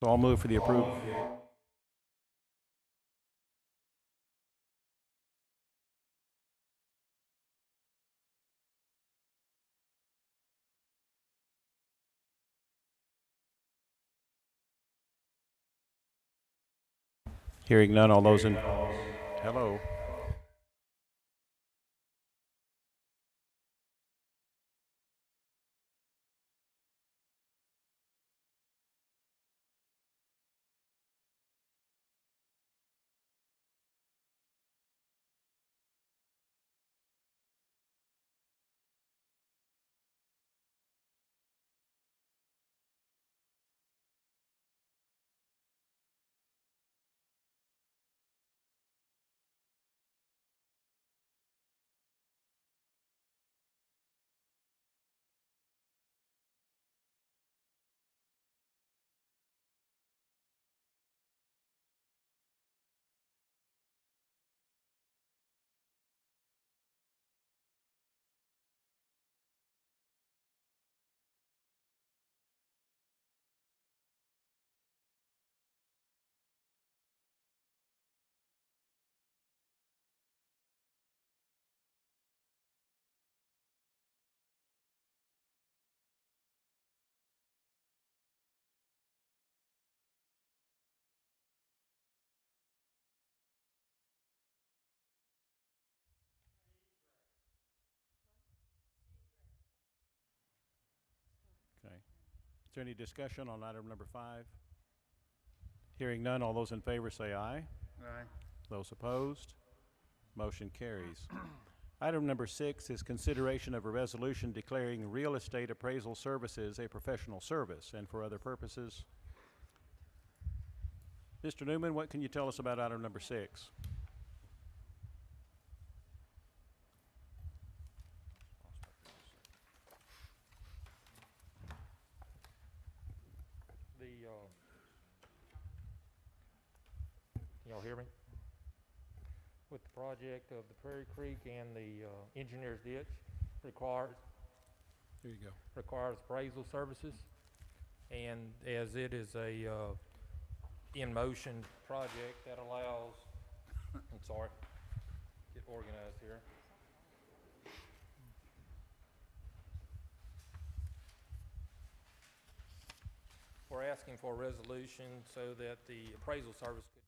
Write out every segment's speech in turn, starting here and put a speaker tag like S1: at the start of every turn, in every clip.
S1: So I'll move for the approval. Hearing none, all those in, hello. Okay. Is there any discussion on item number 5? Hearing none, all those in favor say aye.
S2: Aye.
S1: Those opposed, motion carries. Item number 6 is consideration of a resolution declaring real estate appraisal services a professional service and for other purposes. Mr. Newman, what can you tell us about item number 6?
S3: Can y'all hear me? With the project of the Prairie Creek and the engineer's ditch requires
S1: Here you go.
S3: appraisal services. And as it is a in-motion project that allows, I'm sorry, get organized here. We're asking for a resolution so that the appraisal service could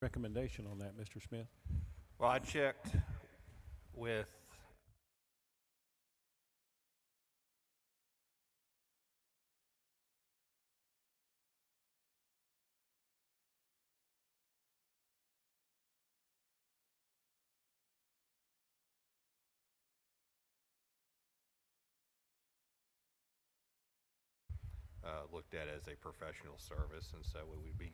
S1: Recommendation on that, Mr. Smith?
S4: Well, I checked with looked at as a professional service, and so it would be,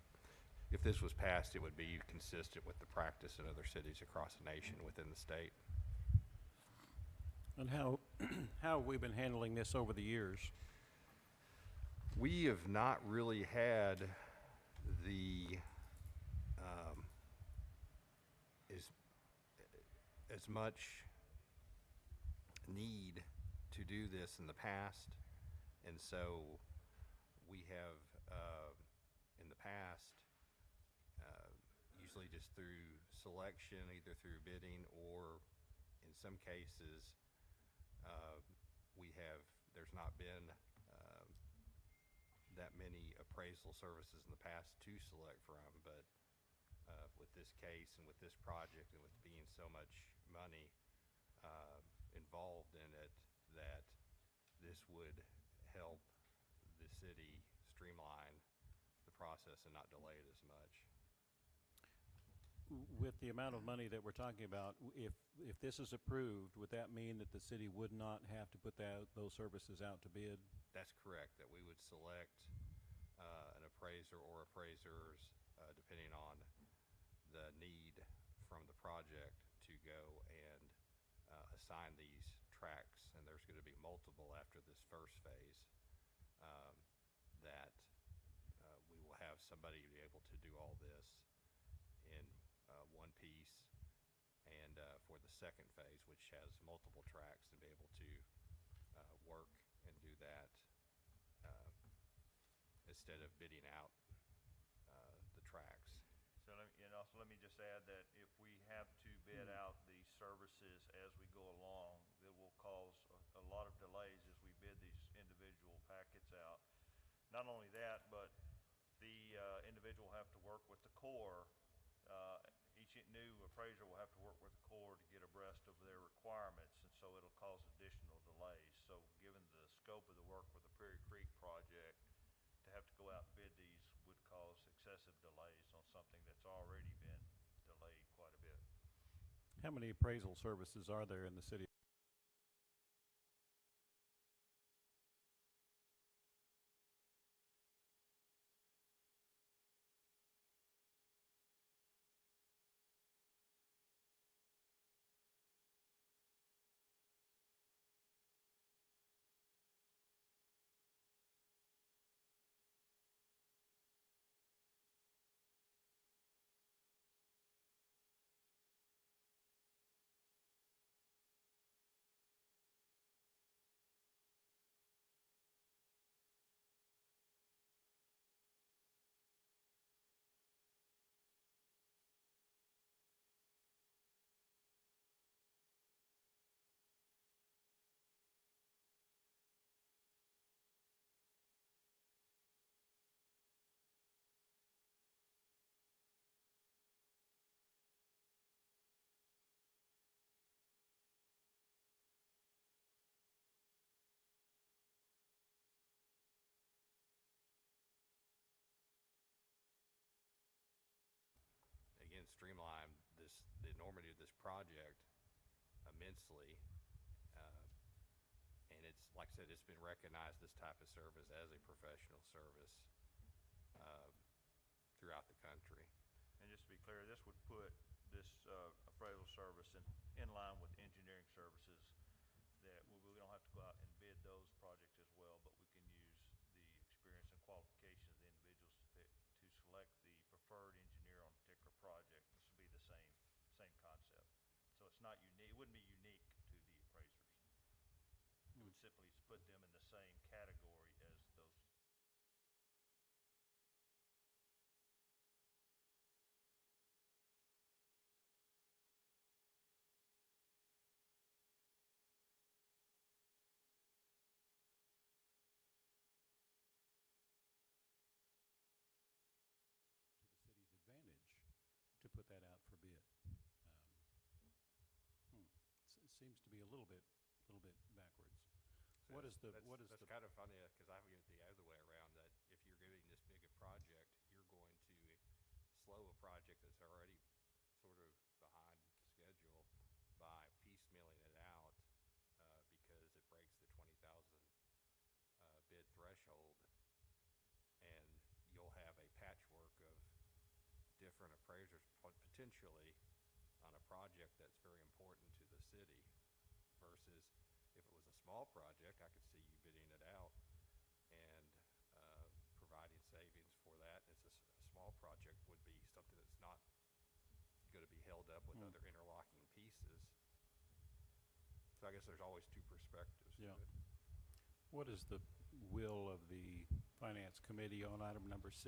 S4: if this was passed, it would be consistent with the practice in other cities across the nation within the state.
S1: And how, how have we been handling this over the years?
S4: We have not really had the as much need to do this in the past, and so we have in the past usually just through selection, either through bidding or in some cases there's not been that many appraisal services in the past to select from, but with this case and with this project and with being so much money involved in it, that this would help the city streamline the process and not delay it as much.
S1: With the amount of money that we're talking about, if this is approved, would that mean that the city would not have to put those services out to bid?
S4: That's correct, that we would select an appraiser or appraisers, depending on the need from the project, to go and assign these tracks, and there's going to be multiple after this first phase, that we will have somebody be able to do all this in one piece, and for the second phase, which has multiple tracks, to be able to work and do that instead of bidding out the tracks.
S2: So let me just add that if we have to bid out these services as we go along, it will cause a lot of delays as we bid these individual packets out. Not only that, but the individual will have to work with the Corps. Each new appraiser will have to work with the Corps to get abreast of their requirements, and so it'll cause additional delays. So given the scope of the work with the Prairie Creek project, to have to go out and bid these would cause excessive delays on something that's already been delayed quite a bit.
S1: How many appraisal services are there in the city?
S4: Again, streamline the enormity of this project immensely. And it's, like I said, it's been recognized, this type of service, as a professional service throughout the country.
S2: And just to be clear, this would put this appraisal service in line with engineering services, that we don't have to go out and bid those projects as well, but we can use the experience and qualifications of the individuals to select the preferred engineer on a particular project. This would be the same concept. So it's not unique, it wouldn't be unique to the appraisers. It would simply put them in the same category as those.
S1: To the city's advantage to put that out for bid. Seems to be a little bit backwards.
S4: So
S1: What is the,
S4: that's,
S1: what is
S4: that's
S1: the,
S4: kind of funny, because I view it the other way around, that if you're giving this big a project, you're going to slow a project that's already sort of behind schedule by piecemealing it out, because it breaks the 20,000 bid threshold, and you'll have a patchwork of different appraisers potentially on a project that's very important to the city, versus if it was a small project, I could see you bidding it out and providing savings for that. It's a small project would be something that's not going to be held up with other interlocking pieces. So I guess there's always two perspectives to
S1: Yeah.
S4: it.
S1: what is the will of the Finance Committee on item number 6?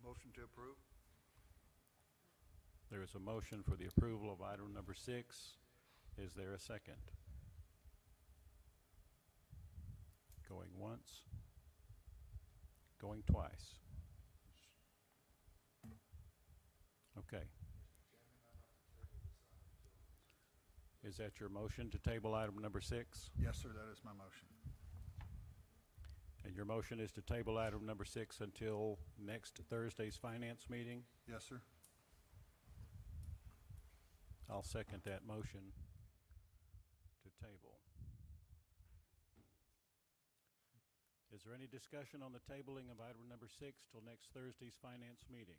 S5: Motion to approve?
S1: There is a motion for the approval of item number 6. Is there a second? Going once. Going twice. Okay. Is that your motion to table item number 6?
S5: Yes, sir, that is my motion.
S1: And your motion is to table item number 6 until next Thursday's finance meeting?
S5: Yes, sir.
S1: I'll second that motion to table. Is there any discussion on the tabling of item number 6 till next Thursday's finance meeting?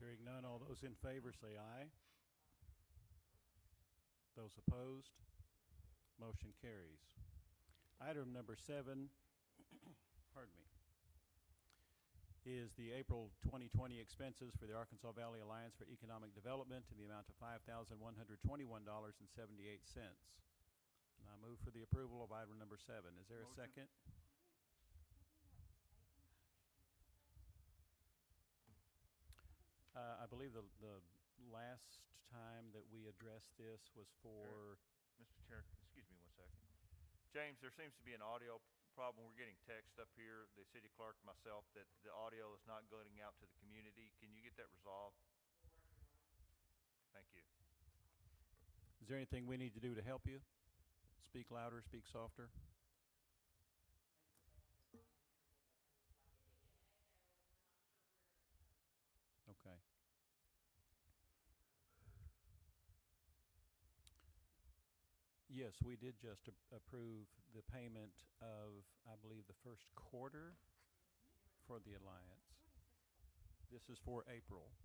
S1: Hearing none, all those in favor say aye. Those opposed, motion carries. Item number 7, pardon me, is the April 2020 expenses for the Arkansas Valley Alliance for Economic Development in the amount of $5,121.78. And I move for the approval of item number 7. Is there a
S5: Motion.
S1: second? I believe the last time that we addressed this was for,
S2: Mr. Chair, excuse me one second. James, there seems to be an audio problem. We're getting text up here, the city clerk, myself, that the audio is not going out to the community. Can you get that resolved? Thank you.
S1: is there anything we need to do to help you? Speak louder, speak softer? Okay. Yes, we did just approve the payment of, I believe, the first quarter for the Alliance. This is for April.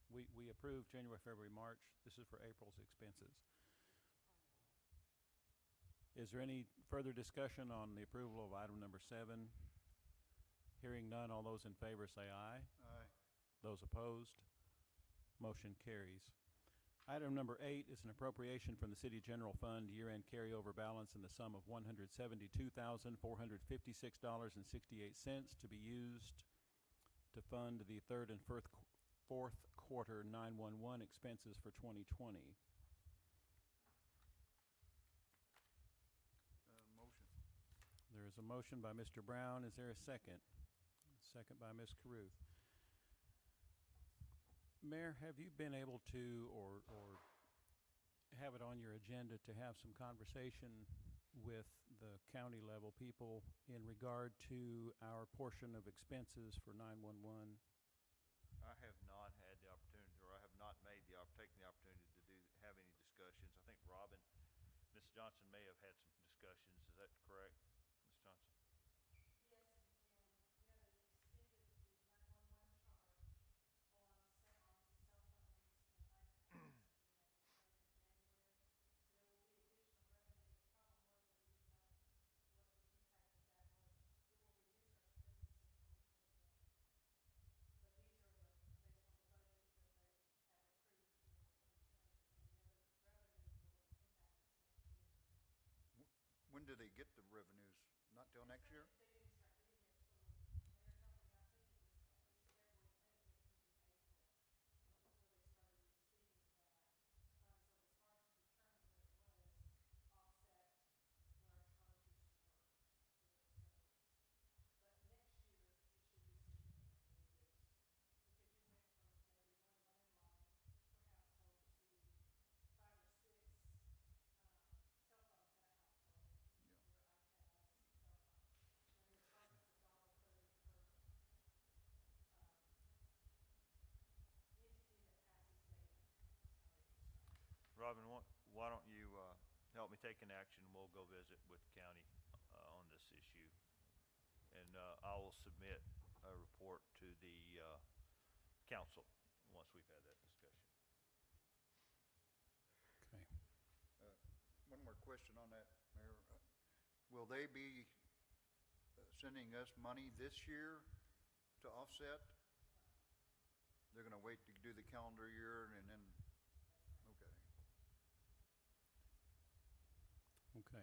S1: We approved January, February, March. This is for April's expenses. Is there any further discussion on the approval of item number 7? Hearing none, all those in favor say aye.
S5: Aye.
S1: Those opposed, motion carries. Item number 8 is an appropriation from the City General Fund year-end carryover balance in the sum of $172,456.68 to be used to fund the third and fourth quarter 911 expenses for 2020.
S5: Motion.
S1: There is a motion by Mr. Brown. Is there a second? Second by Ms. Caruth. Mayor, have you been able to, or have it on your agenda to have some conversation with the county level people in regard to our portion of expenses for 911?
S2: I have not had the opportunity, or I have not taken the opportunity to have any discussions. I think Robin, Ms. Johnson may have had some discussions. Is that correct, Ms. Johnson?
S5: When do they get the revenues? Not till next year?
S2: Robin, why don't you help me take an action, and we'll go visit with the county on this issue. And I will submit a report to the council once we've had that discussion.
S1: Okay.
S5: One more question on that, Mayor. Will they be sending us money this year to offset? They're gonna wait to do the calendar year and then, okay.
S1: Okay.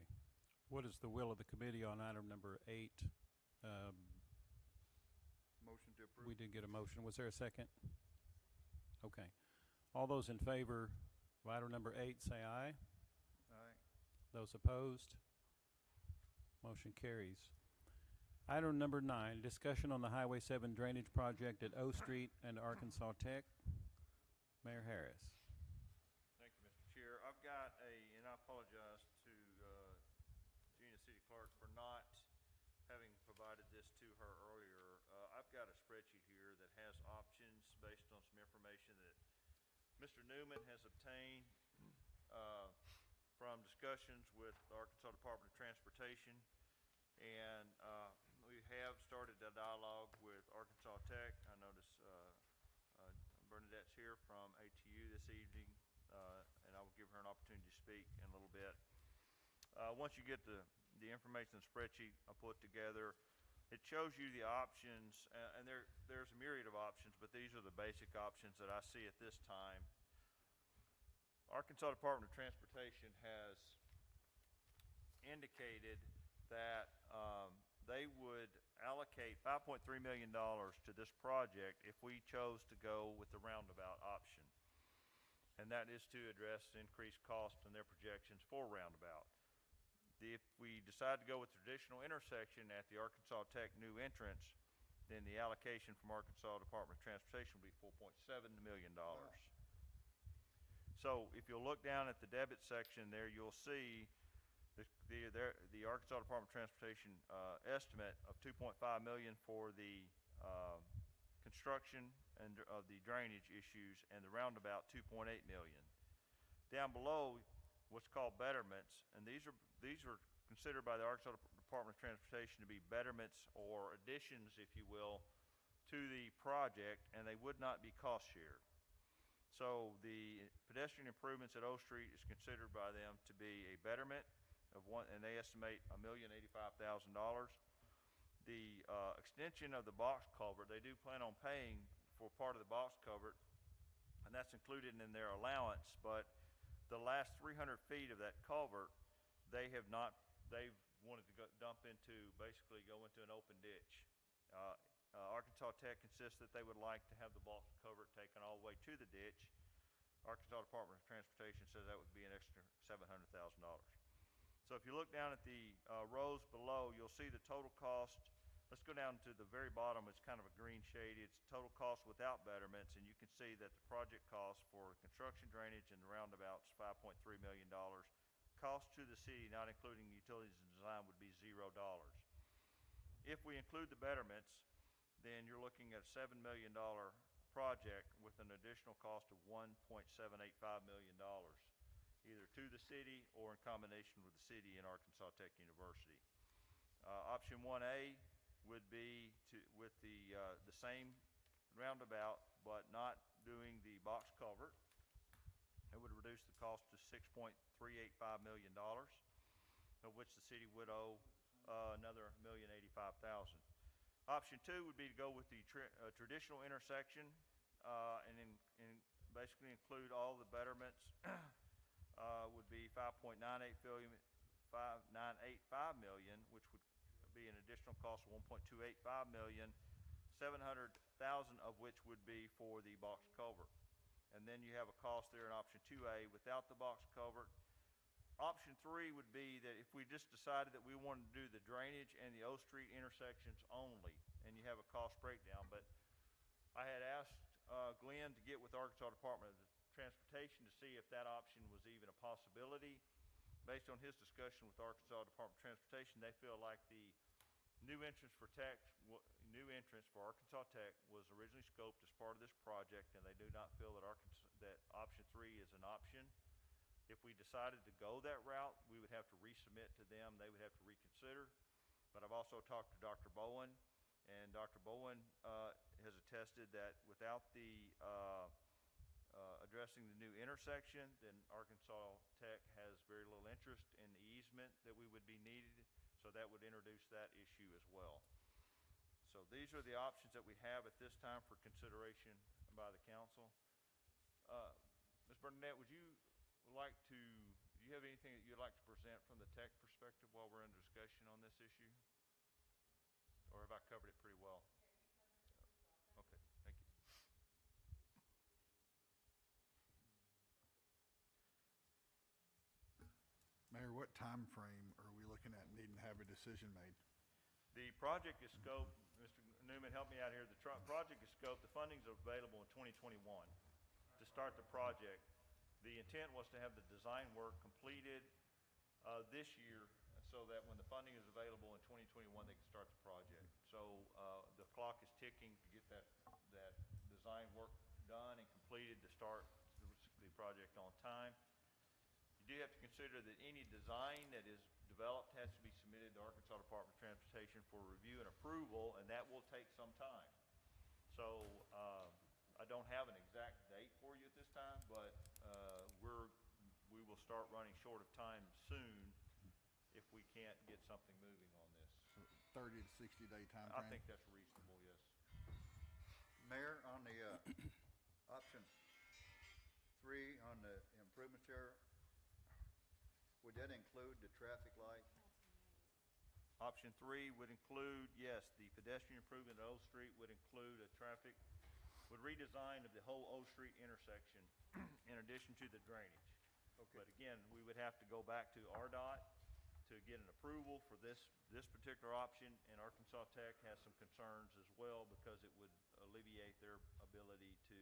S1: What is the will of the committee on item number 8?
S5: Motion to approve?
S1: We did get a motion. Was there a second? Okay. All those in favor of item number 8, say aye.
S5: Aye.
S1: Those opposed? Motion carries. Item number 9, discussion on the Highway 7 drainage project at O Street and Arkansas Tech. Mayor Harris.
S2: Thank you, Mr. Chair. I've got and I apologize to Gina City Clerk for not Mr. Newman has obtained, uh, from discussions with the Arkansas Department of Transportation, and we have started a dialogue with Arkansas Tech. I notice Bernadette's here from ATU this evening, and I will give her an opportunity to speak in a little bit. Once you get the information spreadsheet I put together, it shows you the options, and there's a myriad of options, but these are the basic options that I see at this time. Arkansas Department of Transportation has indicated that they would allocate $5.3 million to this project if we chose to go with the roundabout option. And that is to address the increased cost and their projections for roundabout. If we decide to go with traditional intersection at the Arkansas Tech new entrance, then the allocation from Arkansas Department of Transportation will be $4.7 million. So if you'll look down at the debit section there, you'll see the Arkansas Department of Transportation estimate of $2.5 million for the construction and of the drainage issues, and the roundabout $2.8 million. Down below, what's called betterments, and these are considered by the Arkansas Department of Transportation to be betterments or additions, if you will, to the project, and they would not be cost shared. So the pedestrian improvements at O Street is considered by them to be a betterment of one, and they estimate $1,085,000. The extension of the box culvert, they do plan on paying for part of the box culvert, and that's included in their allowance, but the last 300 feet of that culvert, they've wanted to basically go into an open ditch. Arkansas Tech insists that they would like to have the box culvert taken all the way to the ditch. Arkansas Department of Transportation says that would be an extra $700,000. So if you look down at the rows below, you'll see the total cost. Let's go down to the very bottom. It's kind of a green shade. It's total cost without betterments, and you can see that the project cost for construction, drainage, and the roundabouts $5.3 million. Cost to the city, not including utilities and design, would be $0. If we include the betterments, then you're looking at a $7 million project with an additional cost of $1.785 million, either to the city or in combination with the city and Arkansas Tech University. Option 1A would be with the same roundabout, but not doing the box culvert. It would reduce the cost to $6.385 million, of which the city would owe another $1,085,000. Option 2 would be to go with the traditional intersection and basically include all the betterments. Would be $5.985 million, which would be an additional cost of $1.285 million, $700,000 of which would be for the box culvert. And then you have a cost there in option 2A without the box culvert. Option 3 would be that if we just decided that we wanted to do the drainage and the O Street intersections only, and you have a cost breakdown. But I had asked Glenn to get with Arkansas Department of Transportation to see if that option was even a possibility. Based on his discussion with Arkansas Department of Transportation, they feel like the new entrance for Arkansas Tech was originally scoped as part of this project, and they do not feel that option 3 is an option. If we decided to go that route, we would have to resubmit to them. They would have to reconsider. But I've also talked to Dr. Bowen, and Dr. Bowen has attested that without the addressing the new intersection, then Arkansas Tech has very little interest in the easement that we would be needed, so that would introduce that issue as well. So these are the options that we have at this time for consideration by the council. Ms. Bernadette, do you have anything that you'd like to present from the tech perspective while we're under discussion on this issue? Or have I covered it pretty well? Okay, thank you.
S6: Mayor, what time frame are we looking at needing to have a decision made?
S2: The project is scoped, Mr. Newman, help me out here. The project is scoped, the funding's available in 2021 to start the project. The intent was to have the design work completed this year, so that when the funding is available in 2021, they can start the project. So the clock is ticking to get that design work done and completed to start project on time. You do have to consider that any design that is developed has to be submitted to Arkansas Department of Transportation for review and approval, and that will take some time. So, I don't have an exact date for you at this time, but, we will start running short of time soon if we can't get something moving on this.
S6: 30 to 60-day time
S2: I
S6: frame.
S2: think that's reasonable, yes.
S5: Mayor, on the, option 3 on the improvements there, would that include the traffic light?
S2: Option 3 would include, yes, the pedestrian improvement at O Street would include would redesign of the whole O Street intersection in addition to the drainage.
S5: Okay.
S2: But again, we would have to go back to RDOT to get an approval for this particular option, and Arkansas Tech has some concerns as well because it would alleviate their ability to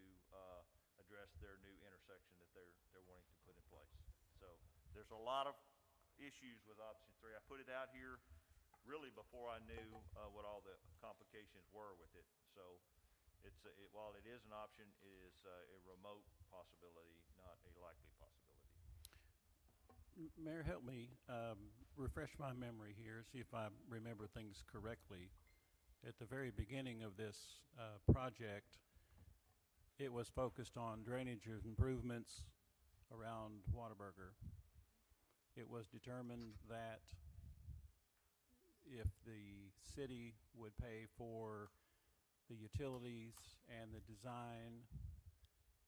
S2: address their new intersection that they're wanting to put in place. So there's a lot of issues with option 3. I put it out here really before I knew what all the complications were with it. So while it is an option, it is a remote possibility, not a likely possibility.
S1: Mayor, help me refresh my memory here, see if I remember things correctly. At the very beginning of this project, it was focused on drainage improvements around Whataburger. It was determined that if the city would pay for the utilities and the design,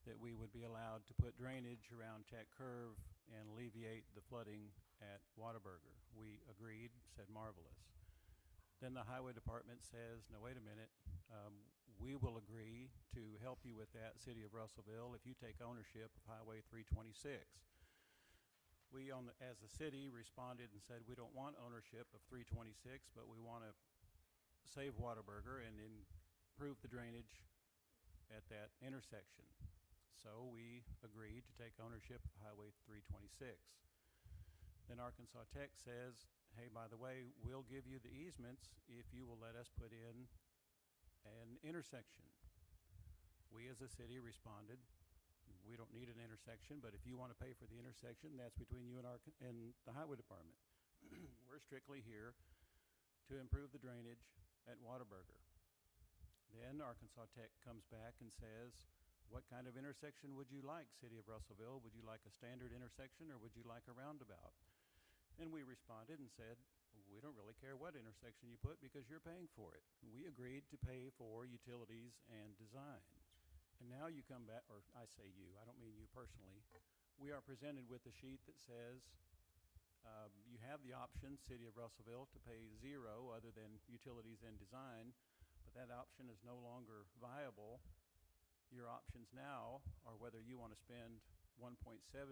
S1: that we would be allowed to put drainage around Tech Curve and alleviate the flooding at Whataburger. We agreed, said marvelous. Then the highway department says, no, wait a minute, we will agree to help you with that, City of Russellville, if you take ownership of Highway 326. We, as a city, responded and said, we don't want ownership of 326, but we want to save Whataburger and improve the drainage at that intersection. So we agreed to take ownership of Highway 326. Then Arkansas Tech says, hey, by the way, we'll give you the easements if you will let us put in an intersection. We as a city responded, we don't need an intersection, but if you want to pay for the intersection, that's between you and the highway department. We're strictly here to improve the drainage at Whataburger. Then Arkansas Tech comes back and says, what kind of intersection would you like, City of Russellville? Would you like a standard intersection or would you like a roundabout? And we responded and said, we don't really care what intersection you put because you're paying for it. We agreed to pay for utilities and design. And now you come back, or I say you, I don't mean you personally. We are presented with a sheet that says you have the option, City of Russellville, to pay zero other than utilities and design, but that option is no longer viable. Your options now are whether you want to spend $1.7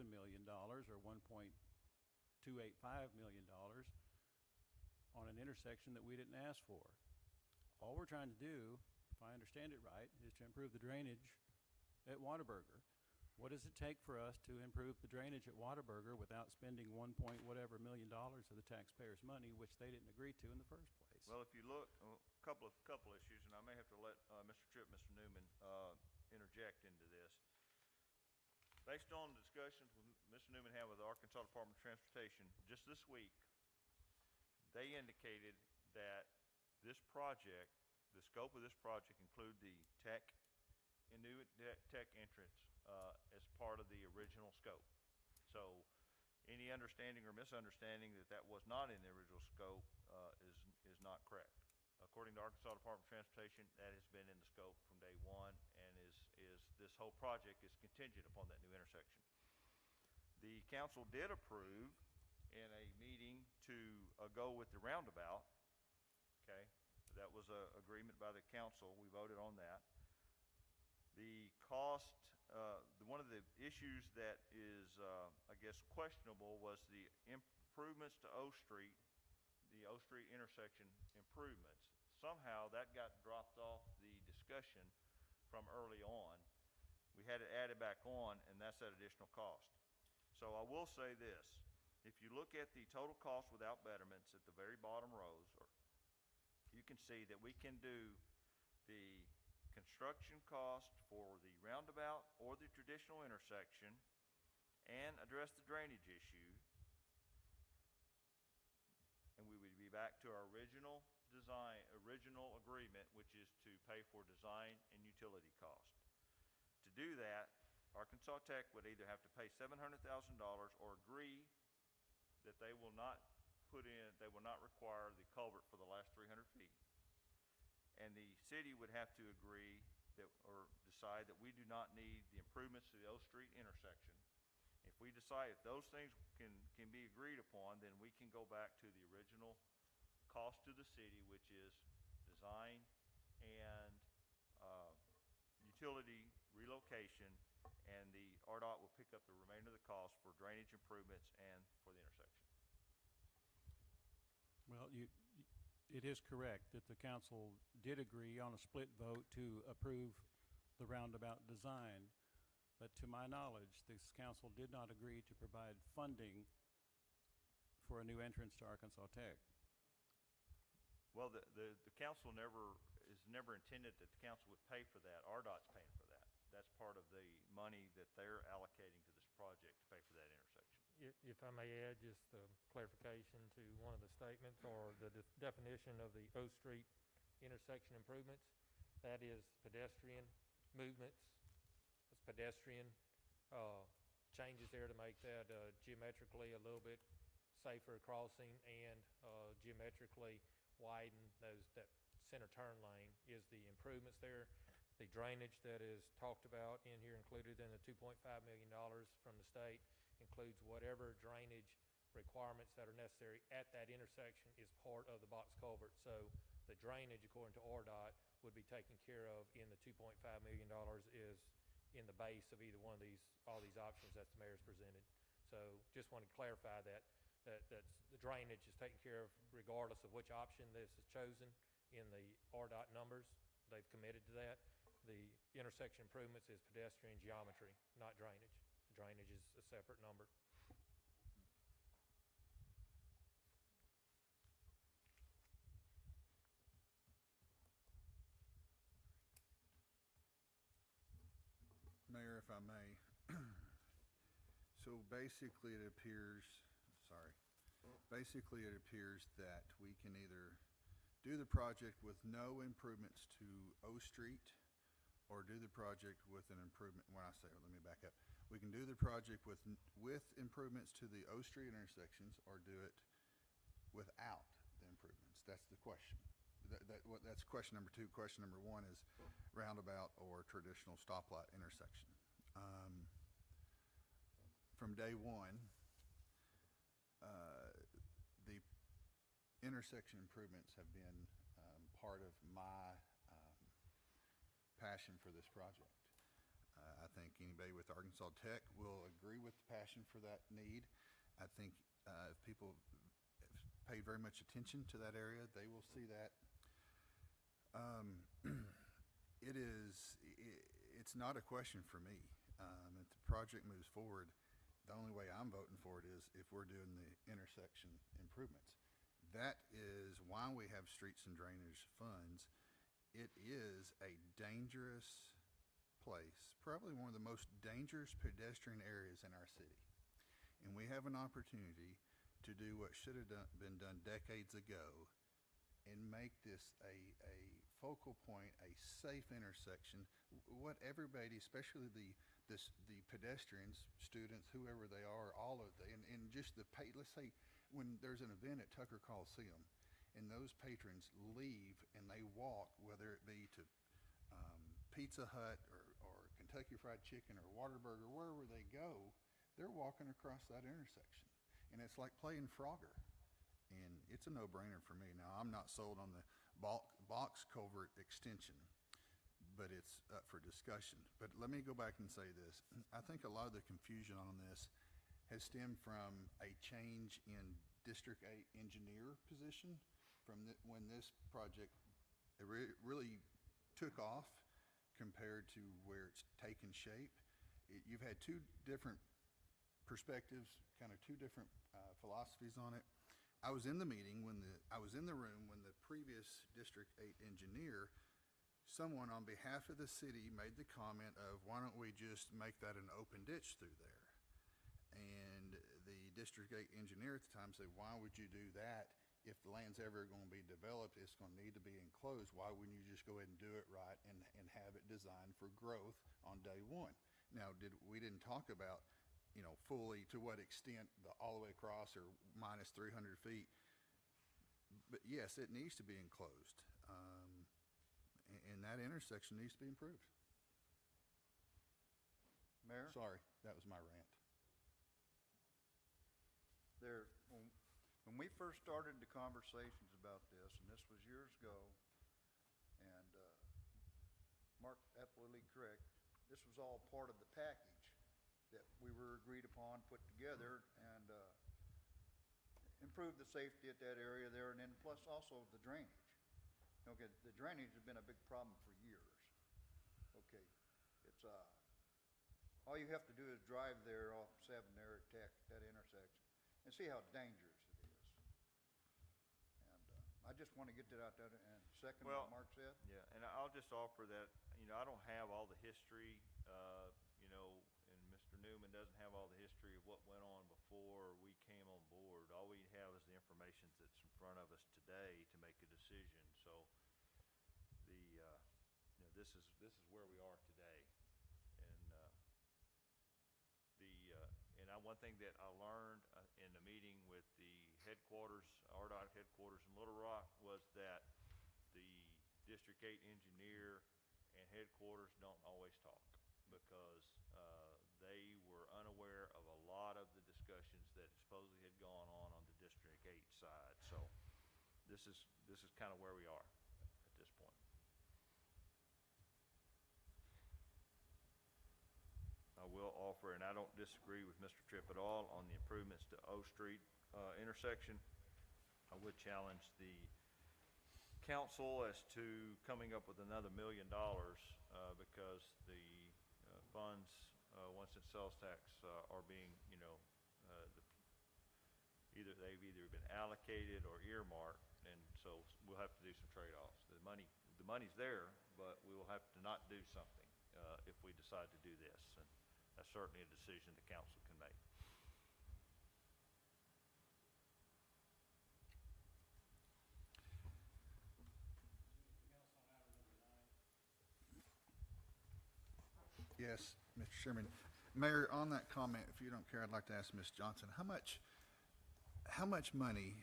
S1: million or $1.285 million on an intersection that we didn't ask for. All we're trying to do, if I understand it right, is to improve the drainage at Whataburger. What does it take for us to improve the drainage at Whataburger without spending $1.whatever million of the taxpayers' money, which they didn't agree to in the first place?
S2: Well, if you look, a couple issues, and I may have to let Mr. Tripp, Mr. Newman interject into this. Based on discussions with Mr. Newman had with the Arkansas Department of Transportation just this week, they indicated that this project, the scope of this project include the new tech entrance as part of the original scope. So any understanding or misunderstanding that was not in the original scope is not correct. According to Arkansas Department of Transportation, that has been in the scope from day one, and this whole project is contingent upon that new intersection. The council did approve in a meeting to go with the roundabout. Okay, that was an agreement by the council. We voted on that. The cost, one of the issues that is, I guess, questionable was the improvements to O Street, the O Street intersection improvements. Somehow that got dropped off the discussion from early on. We had it added back on, and that's that additional cost. So I will say this. If you look at the total cost without betterments at the very bottom rows, you can see that we can do the construction cost for the roundabout or the traditional intersection and address the drainage issue. And we would be back to our original agreement, which is to pay for design and utility cost. To do that, Arkansas Tech would either have to pay $700,000 or agree that they will not require the culvert for the last 300 feet. And the city would have to agree or decide that we do not need the improvements to the O Street intersection. If we decide if those things can be agreed upon, then we can go back to the original cost to the city, which is design and utility relocation, and the RDOT will pick up the remainder of the cost for drainage improvements and for the intersection.
S1: Well, it is correct that the council did agree on a split vote to approve the roundabout design, but to my knowledge, this council did not agree to provide funding for a new entrance to Arkansas Tech.
S2: Well, the council is never intended that the council would pay for that. RDOT's paying for that. That's part of the money that they're allocating to this project to pay for that intersection.
S3: If I may add just clarification to one of the statements or the definition of the O Street intersection improvements, that is pedestrian movements, it's pedestrian changes there to make that geometrically a little bit safer crossing and geometrically widen that center turn lane is the improvements there. The drainage that is talked about in here, included in the $2.5 million from the state, includes whatever drainage requirements that are necessary at that intersection is part of the box culvert. So the drainage, according to RDOT, would be taken care of in the $2.5 million is in the base of either one of all these options that the mayor's presented. So just wanted to clarify that's the drainage is taken care of regardless of which option this is chosen in the RDOT numbers. They've committed to that. The intersection improvements is pedestrian geometry, not drainage. The drainage is a separate number.
S6: Mayor, if I may. So basically it appears that we can either do the project with no improvements to O Street or do the project with an improvement. When I say, let me back up. We can do the project with improvements to the O Street intersections or do it without the improvements. That's the question. That's question number 2. Question number 1 is roundabout or traditional stoplight intersection. From day one, the intersection improvements have been part of my passion for this project. I think anybody with Arkansas Tech will agree with the passion for that need. I think if people have paid very much attention to that area, they will see that. It's not a question for me. If the project moves forward, the only way I'm voting for it is if we're doing the intersection improvements. That is why we have streets and drainage funds. It is a dangerous place, probably one of the most dangerous pedestrian areas in our city. And we have an opportunity to do what should have been done decades ago and make this a focal point, a safe intersection. What everybody, especially the pedestrians, students, whoever they are, all of the, and just let's say when there's an event at Tucker Coliseum and those patrons leave and they walk, whether it be to Pizza Hut or Kentucky Fried Chicken or Whataburger, wherever they go, they're walking across that intersection. And it's like playing Frogger. And it's a no-brainer for me. Now, I'm not sold on the box culvert extension, but it's up for discussion. But let me go back and say this. I think a lot of the confusion on this has stemmed from a change in District 8 engineer position from when this project really took off compared to where it's taken shape. You've had two different perspectives, kind of two different philosophies on it. I was in the meeting I was in the room when the previous District 8 engineer, someone on behalf of the city made the comment of, why don't we just make that an open ditch through there? District 8 engineer at the time said, why would you do that? If the land's ever going to be developed, it's going to need to be enclosed. Why wouldn't you just go ahead and do it right and have it designed for growth on day one? Now, we didn't talk about, fully to what extent all the way across or minus 300 feet. But yes, it needs to be enclosed. And that intersection needs to be improved.
S5: Mayor?
S6: Sorry, that was my rant.
S5: When we first started the conversations about this, and this was years ago, and Mark absolutely correct, this was all part of the package that we were agreed upon, put together, and improve the safety at that area there, and then plus also the drainage. Okay, the drainage has been a big problem for years. Okay, it's, all you have to do is drive there off 7 there at Tech, that intersection, and see how dangerous it is. And I just want to get that out there and second
S2: Well,
S5: what Mark said.
S2: Yeah, and I'll just offer that, I don't have all the history, and Mr. Newman doesn't have all the history of what went on before we came on board. All we have is the information that's in front of us today to make a decision. So this is where we are today. And one thing that I learned in the meeting with the headquarters, RDOT headquarters in Little Rock, was that the District 8 engineer and headquarters don't always talk, because they were unaware of a lot of the discussions that supposedly had gone on the District 8 side. So this is kind of where we are at this point. I will offer, and I don't disagree with Mr. Tripp at all on the improvements to O Street intersection. I would challenge the council as to coming up with another $1 million because the funds, once it's sales tax, are being, they've either been allocated or earmarked, and so we'll have to do some trade-offs. The money's there, but we will have to not do something if we decide to do this, and that's certainly a decision the council can make.
S6: Yes, Mr. Chairman. Mayor, on that comment, if you don't care, I'd like to ask Ms. Johnson, how much money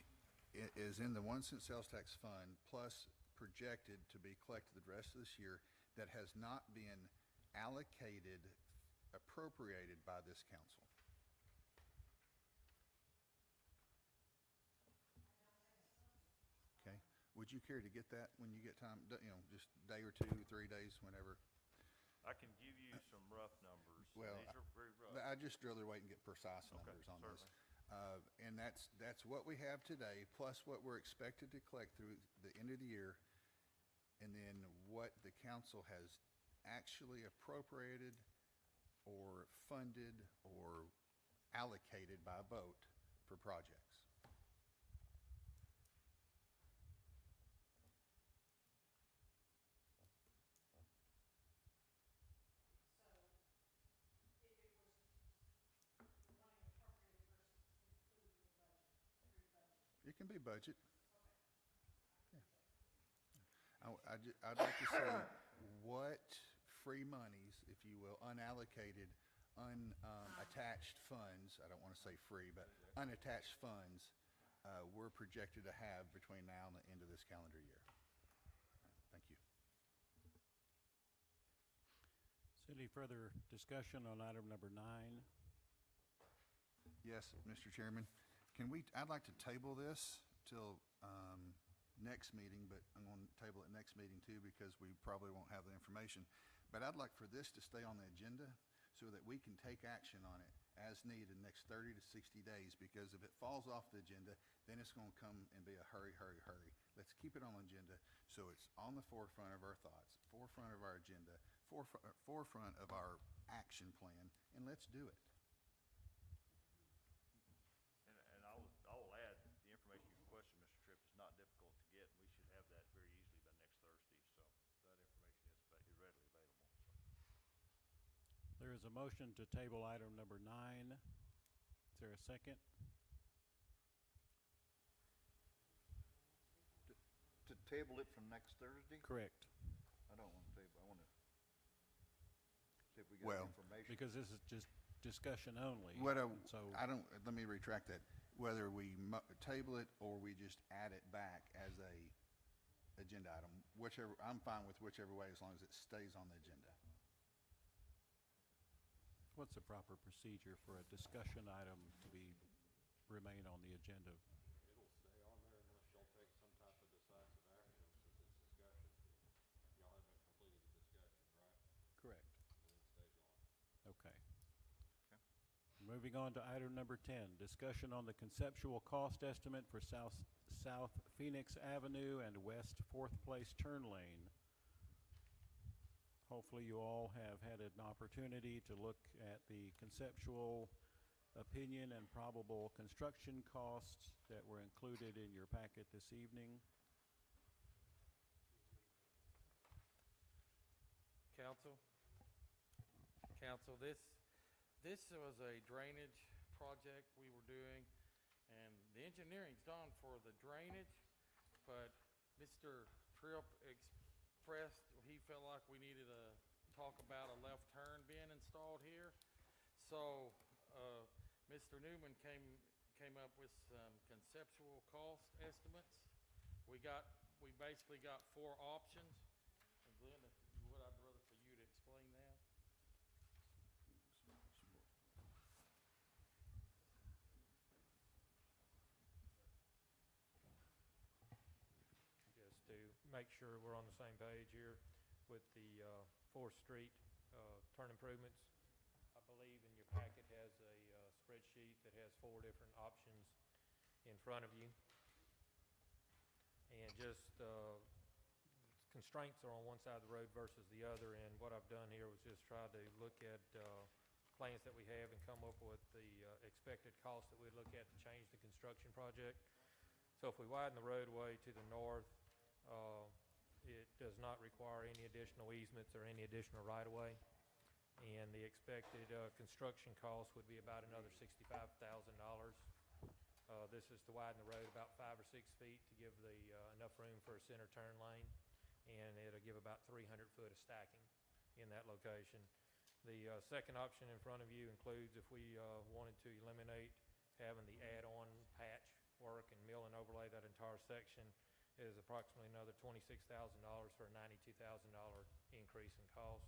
S6: is in the 1 cent sales tax fund plus projected to be collected the rest of this year that has not been allocated, appropriated by this council? Okay. Would you care to get that when you get time, just day or 2, 3 days, whenever?
S2: I can give you some rough numbers.
S6: Well,
S2: These are very rough.
S6: I'd just rather wait and get precise numbers on this. And that's what we have today, plus what we're expected to collect through the end of the year, and then what the council has actually appropriated or funded or allocated by vote for projects. It can be budget. Yeah. I'd like to see what free monies, if you will, unallocated, unattached funds, I don't want to say free, but unattached funds, we're projected to have between now and the end of this calendar year. Thank you.
S1: Is there any further discussion on item number 9?
S6: Yes, Mr. Chairman. I'd like to table this till next meeting, but I'm going to table it next meeting too because we probably won't have the information. But I'd like for this to stay on the agenda so that we can take action on it as needed in the next 30 to 60 days, because if it falls off the agenda, then it's going to come and be a hurry, hurry, hurry. Let's keep it on the agenda so it's on the forefront of our thoughts, forefront of our agenda, forefront of our action plan, and let's do it.
S2: And I will add, the information you requested, Mr. Tripp, is not difficult to get. We should have that very easily by next Thursday, so that information is readily available.
S1: There is a motion to table item number 9. Is there a second?
S5: table it from next Thursday?
S1: Correct,
S5: I don't want to table, I want to see if we
S6: Well,
S5: got information.
S1: because this is just discussion only.
S6: What
S1: So,
S6: I don't, let me retract that. Whether we table it or we just add it back as a agenda item, whichever, I'm fine with whichever way as long as it stays on the agenda.
S1: what's the proper procedure for a discussion item to remain on the agenda?
S4: It'll stay on there unless y'all take some type of decisive action, since it's discussion. Y'all haven't completed the discussion, right?
S1: Correct.
S4: Then it stays on.
S1: Okay. Moving on to item number 10, discussion on the conceptual cost estimate for South Phoenix Avenue and West Fourth Place turn lane. Hopefully you all have had an opportunity to look at the conceptual opinion and probable construction costs that were included in your packet this evening.
S3: Council, this was a drainage project we were doing, and the engineering's done for the drainage, but Mr. Tripp expressed he felt like we needed to talk about a left turn being installed here. So, Mr. Newman came up with some conceptual cost estimates. We basically got 4 options. And Glenn, if you would, I'd rather for you to explain that. Just to make sure we're on the same page here with the 4th Street turn improvements. I believe in your packet has a spreadsheet that has 4 different options in front of you. And just constraints are on one side of the road versus the other, and what I've done here was just try to look at plans that we have and come up with the expected cost that we'd look at to change the construction project. So if we widen the roadway to the north, it does not require any additional easements or any additional right-of-way. And the expected construction cost would be about another $65,000. This is to widen the road about 5 or 6 feet to give enough room for a center turn lane, and it'll give about 300 foot of stacking in that location. The second option in front of you includes if we wanted to eliminate having the add-on patch work and mill and overlay that entire section, is approximately another $26,000 for a $92,000 increase in cost.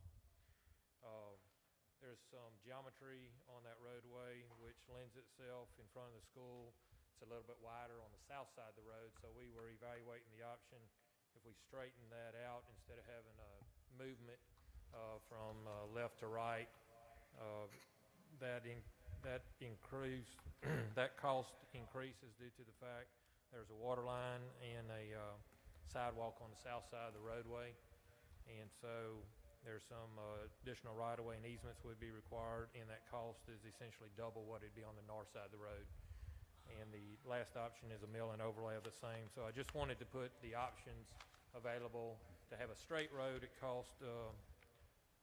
S3: There's some geometry on that roadway which lends itself in front of the school. It's a little bit wider on the south side of the road, so we were evaluating the option if we straighten that out instead of having a movement from left to right. That cost increases due to the fact there's a water line and a sidewalk on the south side of the roadway, and so there's some additional right-of-way and easements would be required, and that cost is essentially double what it'd be on the north side of the road. And the last option is a mill and overlay of the same. So I just wanted to put the options available to have a straight road. It cost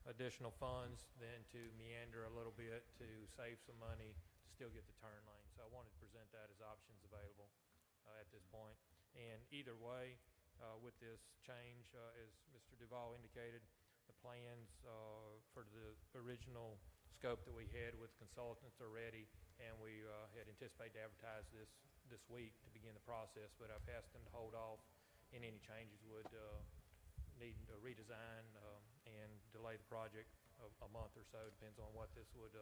S3: additional funds, then to meander a little bit to save some money to still get the turn lane. So I wanted to present that as options available at this point. And either way, with this change, as Mr. Duval indicated, the plans for the original scope that we had with consultants are ready, and we had anticipated to advertise this week to begin the process, but I've asked them to hold off, and any changes would need a redesign and delay the project a month or so. Depends on what this would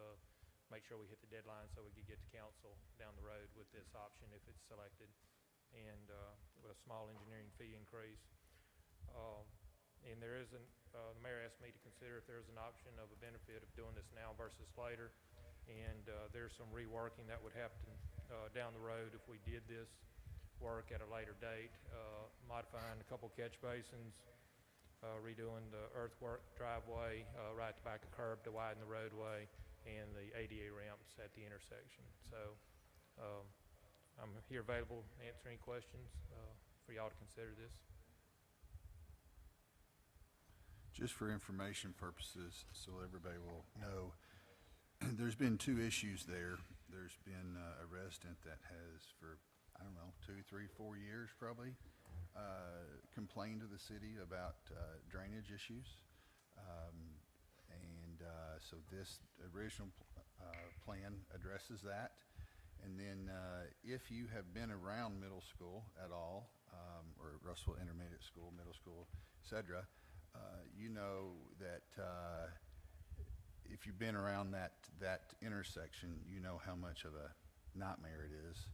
S3: make sure we hit the deadline so we could get to council down the road with this option if it's selected, and with a small engineering fee increase. And there isn't, the mayor asked me to consider if there's an option of a benefit of doing this now versus later. And there's some reworking that would happen down the road if we did this work at a later date, modifying a couple catch basins, redoing the earthwork driveway right at the back of curb to widen the roadway, and the ADA ramps at the intersection. So I'm here available to answer any questions for y'all to consider this.
S6: Just for information purposes, so everybody will know, there's been 2 issues there. There's been a resident that has for, I don't know, 2, 3, 4 years probably, complained to the city about drainage issues. So this original plan addresses that. And then if you have been around middle school at all, or Russell Intermediate School, middle school, et cetera, you know that if you've been around that intersection, you know how much of a nightmare it is.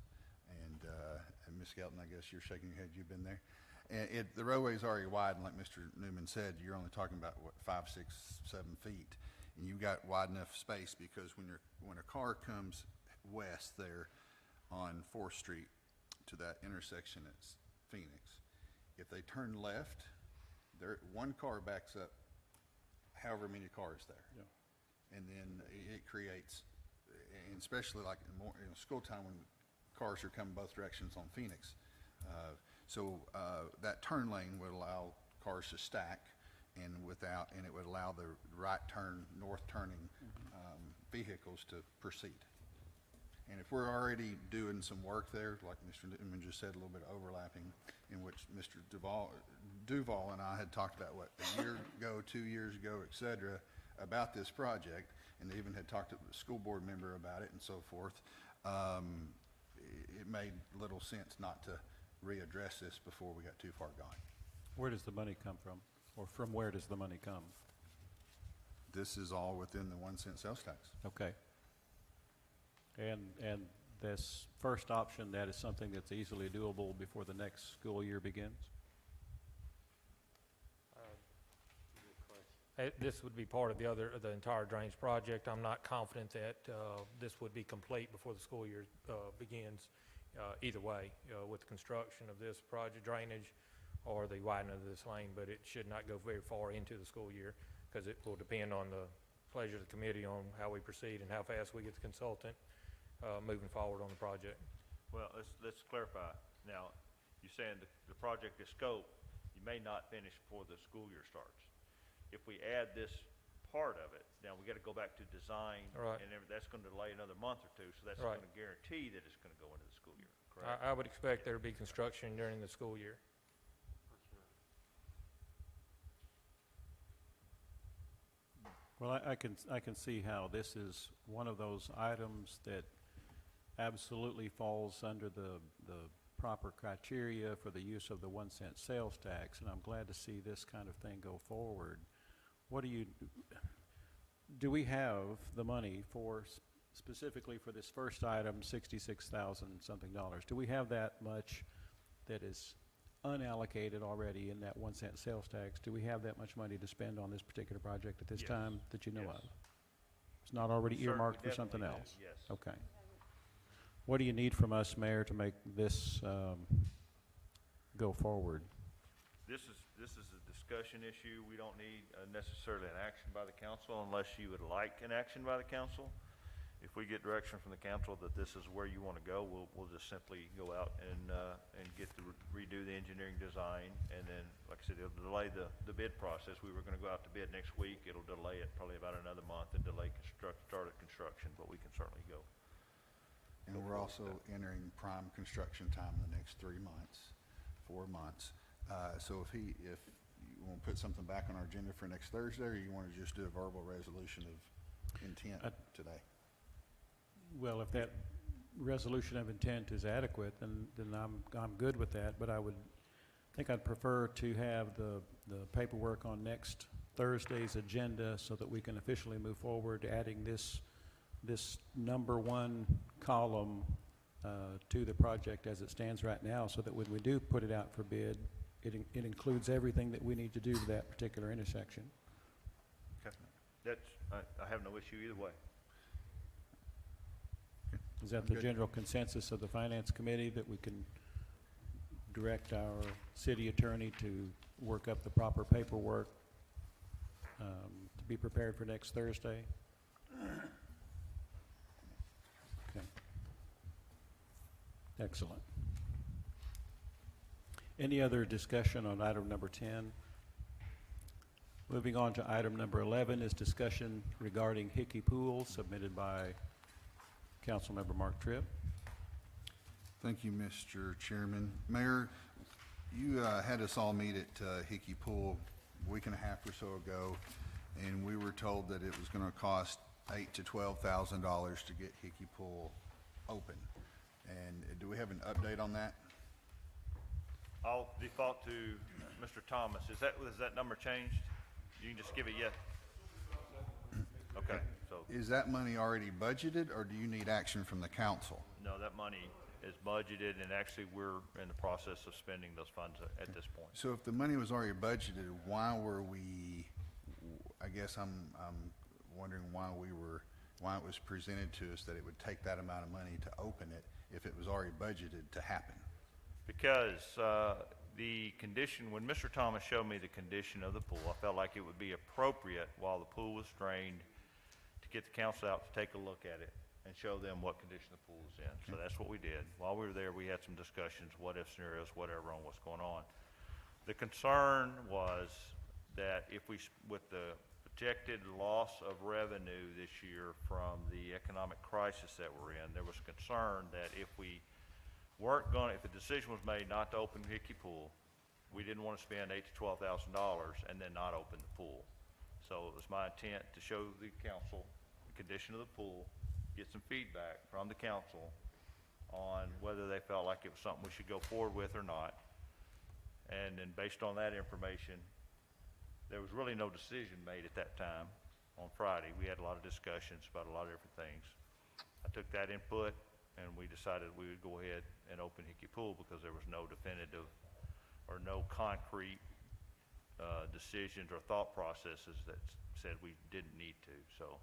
S6: And Ms. Skelton, I guess you're shaking your head, you've been there. And the roadway's already wide, and like Mr. Newman said, you're only talking about, what, 5, 6, 7 feet. And you've got wide enough space because when a car comes west there on 4th Street to that intersection at Phoenix, if they turn left, one car backs up however many cars there.
S1: Yeah.
S6: And then it creates, and especially like in school time when cars are coming both directions on Phoenix. So that turn lane would allow cars to stack and it would allow the right turn, north turning vehicles to proceed. And if we're already doing some work there, like Mr. Newman just said, a little bit of overlapping, in which Mr. Duval and I had talked about, what, a year ago, 2 years ago, et cetera, about this project, and they even had talked to a school board member about it and so forth, it made little sense not to readdress this before we got too far gone.
S1: Where does the money come from? Or from where does the money come?
S6: This is all within the 1 cent sales tax.
S1: Okay. And this first option, that is something that's easily doable before the next school year begins?
S3: This would be part of the entire drainage project. I'm not confident that this would be complete before the school year begins, either way, with the construction of this project, drainage, or the widening of this lane, but it should not go very far into the school year, because it will depend on the pleasure of the committee on how we proceed and how fast we get the consultant moving forward on the project.
S2: Well, let's clarify. Now, you're saying the project is scope, you may not finish before the school year starts. If we add this part of it, now we gotta go back to design.
S3: Right.
S2: And that's gonna delay another month or two, so that's
S3: Right.
S2: gonna guarantee that it's gonna go into the school year, correct?
S3: I would expect there to be construction during the school year.
S1: Well, I can see how this is one of those items that absolutely falls under the proper criteria for the use of the 1 cent sales tax, and I'm glad to see this kind of thing go forward. Do we have the money for, specifically for this first item, $66,000 something dollars? Do we have that much that is unallocated already in that 1 cent sales tax? Do we have that much money to spend on this particular project at this
S2: Yes.
S1: time that you know
S2: Yes.
S1: of? It's not already
S2: Certainly,
S1: earmarked for something
S2: definitely
S1: else?
S2: do, yes.
S1: Okay. What do you need from us, Mayor, to make this go forward?
S2: This is a discussion issue. We don't need necessarily an action by the council unless you would like an action by the council. If we get direction from the council that this is where you want to go, we'll just simply go out and get to redo the engineering design, and then, like I said, it'll delay the bid process. We were going to go out to bid next week. It'll delay it probably about another month and delay start of construction, but we can certainly go.
S6: And we're also entering prime construction time in the next 3 months, 4 months. So if you want to put something back on our agenda for next Thursday, or you want to just do a verbal resolution of intent today?
S1: Well, if that resolution of intent is adequate, then I'm good with that, but I'd prefer to have the paperwork on next Thursday's agenda so that we can officially move forward, adding this number 1 column to the project as it stands right now, so that when we do put it out for bid, it includes everything that we need to do to that particular intersection.
S2: Okay. I have no issue either way.
S1: Is that
S6: I'm
S1: the
S6: good.
S1: general consensus of the Finance Committee, that we can direct our city attorney to work up the proper paperwork to be prepared for next Thursday? Okay. Excellent. Any other discussion on item number 10? Moving on to item number 11 is discussion regarding Hickey Pool, submitted by Councilmember Mark Tripp.
S6: Thank you, Mr. Chairman. Mayor, You had us all meet at Hickey Pool a week and a half or so ago, and we were told that it was going to cost $8,000 to $12,000 to get Hickey Pool open. And do we have an update on that?
S2: I'll default to Mr. Thomas. Has that number changed? You can just give it yes. Okay, so,
S6: Is that money already budgeted, or do you need action from the council?
S2: no, that money is budgeted, and actually, we're in the process of spending those funds at this point.
S6: So if the money was already budgeted, why were we, I guess I'm wondering why it was presented to us that it would take that amount of money to open it if it was already budgeted to happen?
S2: Because the condition, when Mr. Thomas showed me the condition of the pool, I felt like it would be appropriate while the pool was drained to get the council out to take a look at it and show them what condition the pool was in. So that's what we did. While we were there, we had some discussions, what-if scenarios, whatever, on what's going on. The concern was that if we, with the projected loss of revenue this year from the economic crisis that we're in, there was concern that if we weren't going, if the decision was made not to open Hickey Pool, we didn't want to spend $8,000 to $12,000 and then not open the pool. So it was my intent to show the council the condition of the pool, get some feedback from the council on whether they felt like it was something we should go forward with or not. And then based on that information, there was really no decision made at that time on Friday. We had a lot of discussions about a lot of different things. I took that input, and we decided we would go ahead and open Hickey Pool because there was no definitive or no concrete decisions or thought processes that said we didn't need to. So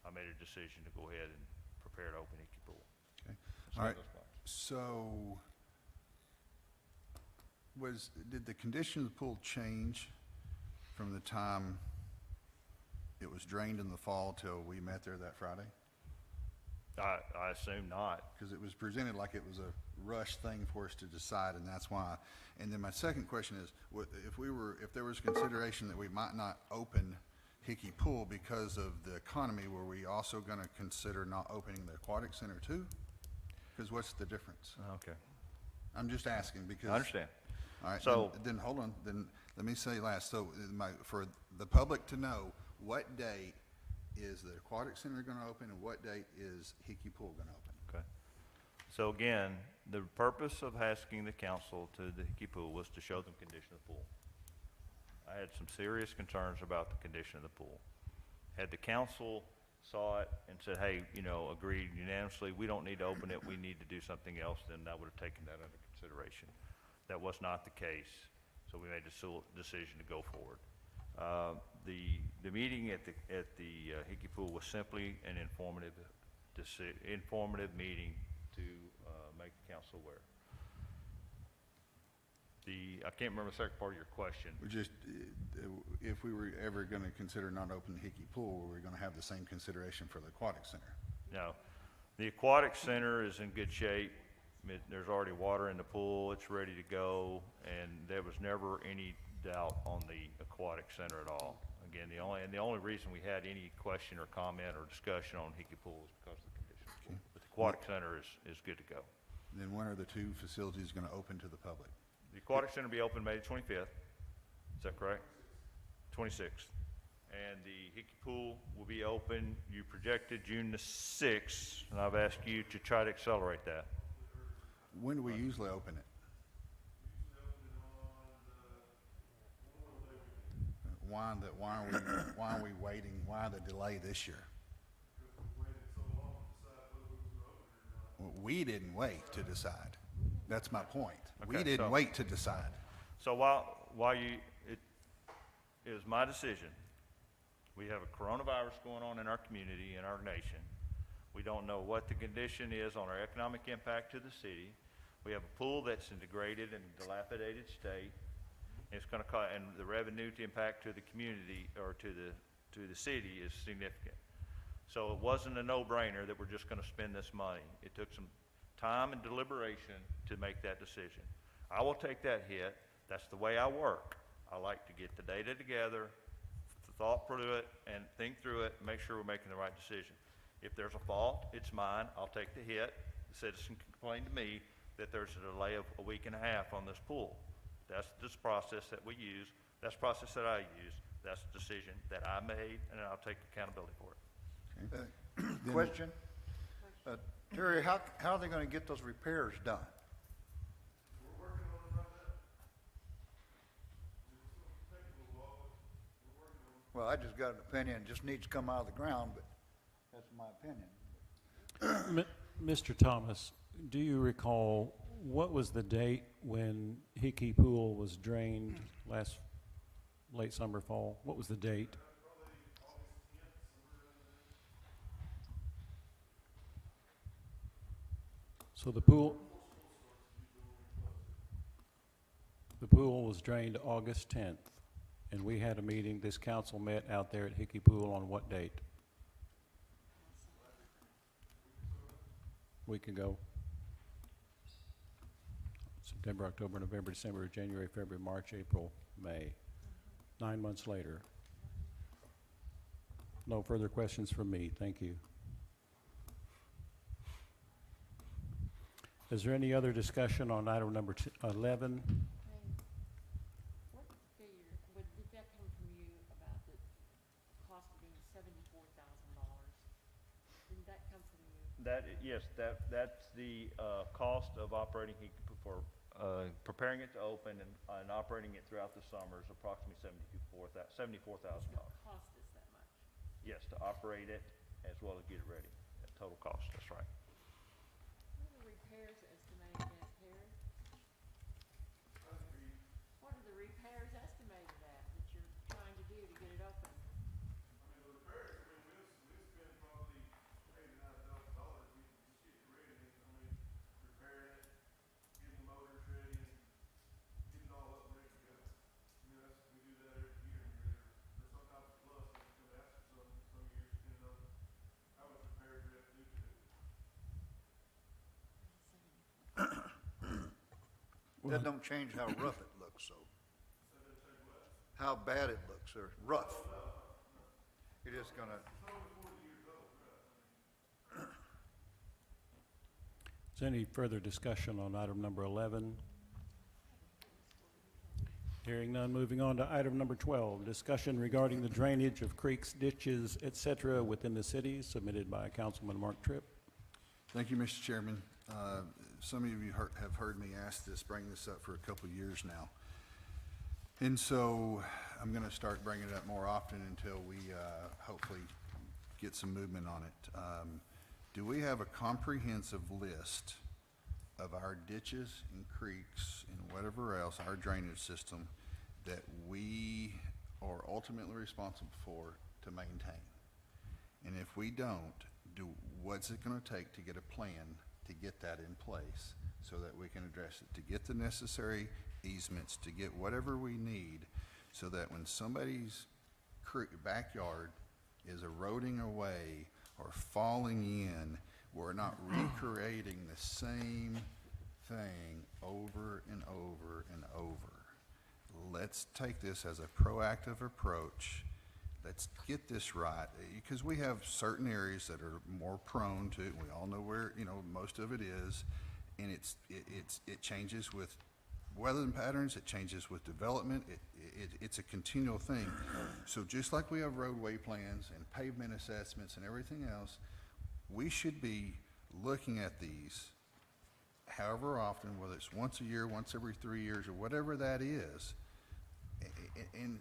S2: I made a decision to go ahead and prepare to open Hickey Pool.
S6: Okay.
S2: So
S6: All right.
S2: those funds.
S6: So did the condition of the pool change from the time it was drained in the fall till we met there that Friday?
S2: I assume not.
S6: Because it was presented like it was a rush thing for us to decide, and that's why. And then my second question is, if there was consideration that we might not open Hickey Pool because of the economy, were we also going to consider not opening the aquatic center too? Because what's the difference?
S2: Okay.
S6: I'm just asking because.
S2: I understand.
S6: All right,
S2: So-
S6: then hold on, then let me say last, so for the public to know, what date is the aquatic center gonna open and what date is Hickey Pool gonna open?
S2: Okay. So again, the purpose of asking the council to the Hickey Pool was to show them condition of the pool. I had some serious concerns about the condition of the pool. Had the council saw it and said, hey, agreed unanimously, we don't need to open it, we need to do something else, then I would have taken that under consideration. That was not the case, so we made the decision to go forward. The meeting at the Hickey Pool was simply an informative meeting to make the council aware. I can't remember the second part of your question.
S6: We just, if we were ever gonna consider not opening Hickey Pool, were we gonna have the same consideration for the aquatic center?
S2: No, the aquatic center is in good shape. There's already water in the pool, it's ready to go, and there was never any doubt on the aquatic center at all. Again, the only reason we had any question or comment or discussion on Hickey Pool is because of the condition of the pool. But the aquatic center is good to go.
S6: Then when are the two facilities gonna open to the public?
S2: The aquatic center will be open May 25th, is that correct? 26th. And the Hickey Pool will be open, you projected June the 6th, and I've asked you to try to accelerate that.
S6: When do we usually open it? Why are we waiting, why the delay this year? Well, we didn't wait to decide. That's my point. We
S2: Okay,
S6: didn't
S2: so-
S6: wait to decide.
S2: So it is my decision. We have a coronavirus going on in our community, in our nation. We don't know what the condition is on our economic impact to the city. We have a pool that's in degraded and dilapidated state. It's gonna and the revenue to impact to the community or to the city is significant. So it wasn't a no-brainer that we're just gonna spend this money. It took some time and deliberation to make that decision. I will take that hit. That's the way I work. I like to get the data together, thought through it, and think through it, and make sure we're making the right decision. If there's a fault, it's mine. I'll take the hit. The citizen can complain to me that there's a delay of a week and a half on this pool. That's this process that we use. That's the process that I use. That's the decision that I made, and I'll take accountability for it.
S5: Question? Terry, how are they gonna get those repairs done? Well, I just got an opinion, it just needs to come out of the ground, but that's my opinion.
S1: Mr. Thomas, do you recall, what was the date when Hickey Pool was drained last late summer, fall? What was the date? So the pool was drained August 10th, and we had a meeting, this council met out there at Hickey Pool on what date? Week ago. September, October, November, December, January, February, March, April, May. 9 months later. No further questions from me. Thank you. Is there any other discussion on item number 11?
S7: What figure, did that come from you about the cost being $74,000? Didn't that come from you?
S2: Yes, that's the cost of operating for preparing it to open and operating it throughout the summer is approximately $74,000.
S7: It's gonna cost us that much.
S2: Yes, to operate it as well as get it ready. That total cost, that's right.
S7: What are the repairs estimated at, Terry? What are the repairs estimated at that you're trying to do to get it open?
S5: That don't change how rough it looks, so. How bad it looks, or rough. It is gonna,
S1: Is there any further discussion on item number 11? Hearing none, moving on to item number 12, discussion regarding the drainage of creeks, ditches, et cetera, within the city, submitted by Councilman Mark Tripp.
S6: Thank you, Mr. Chairman. Some of you have heard me bring this up for a couple of years now. And so I'm going to start bringing it up more often until we hopefully get some movement on it. Do we have a comprehensive list of our ditches and creeks and whatever else, our drainage system, that we are ultimately responsible for to maintain? And if we don't, what's it going to take to get a plan to get that in place so that we can address it, to get the necessary easements, to get whatever we need, so that when somebody's backyard is eroding away or falling in, we're not recreating the same thing over and over and over. Let's take this as a proactive approach. Let's get this right, because we have certain areas that are more prone to, we all know where, most of it is, and it changes with weather patterns, it changes with development, it's a continual thing. So just like we have roadway plans and pavement assessments and everything else, we should be looking at these however often, whether it's once a year, once every 3 years, or whatever that is, and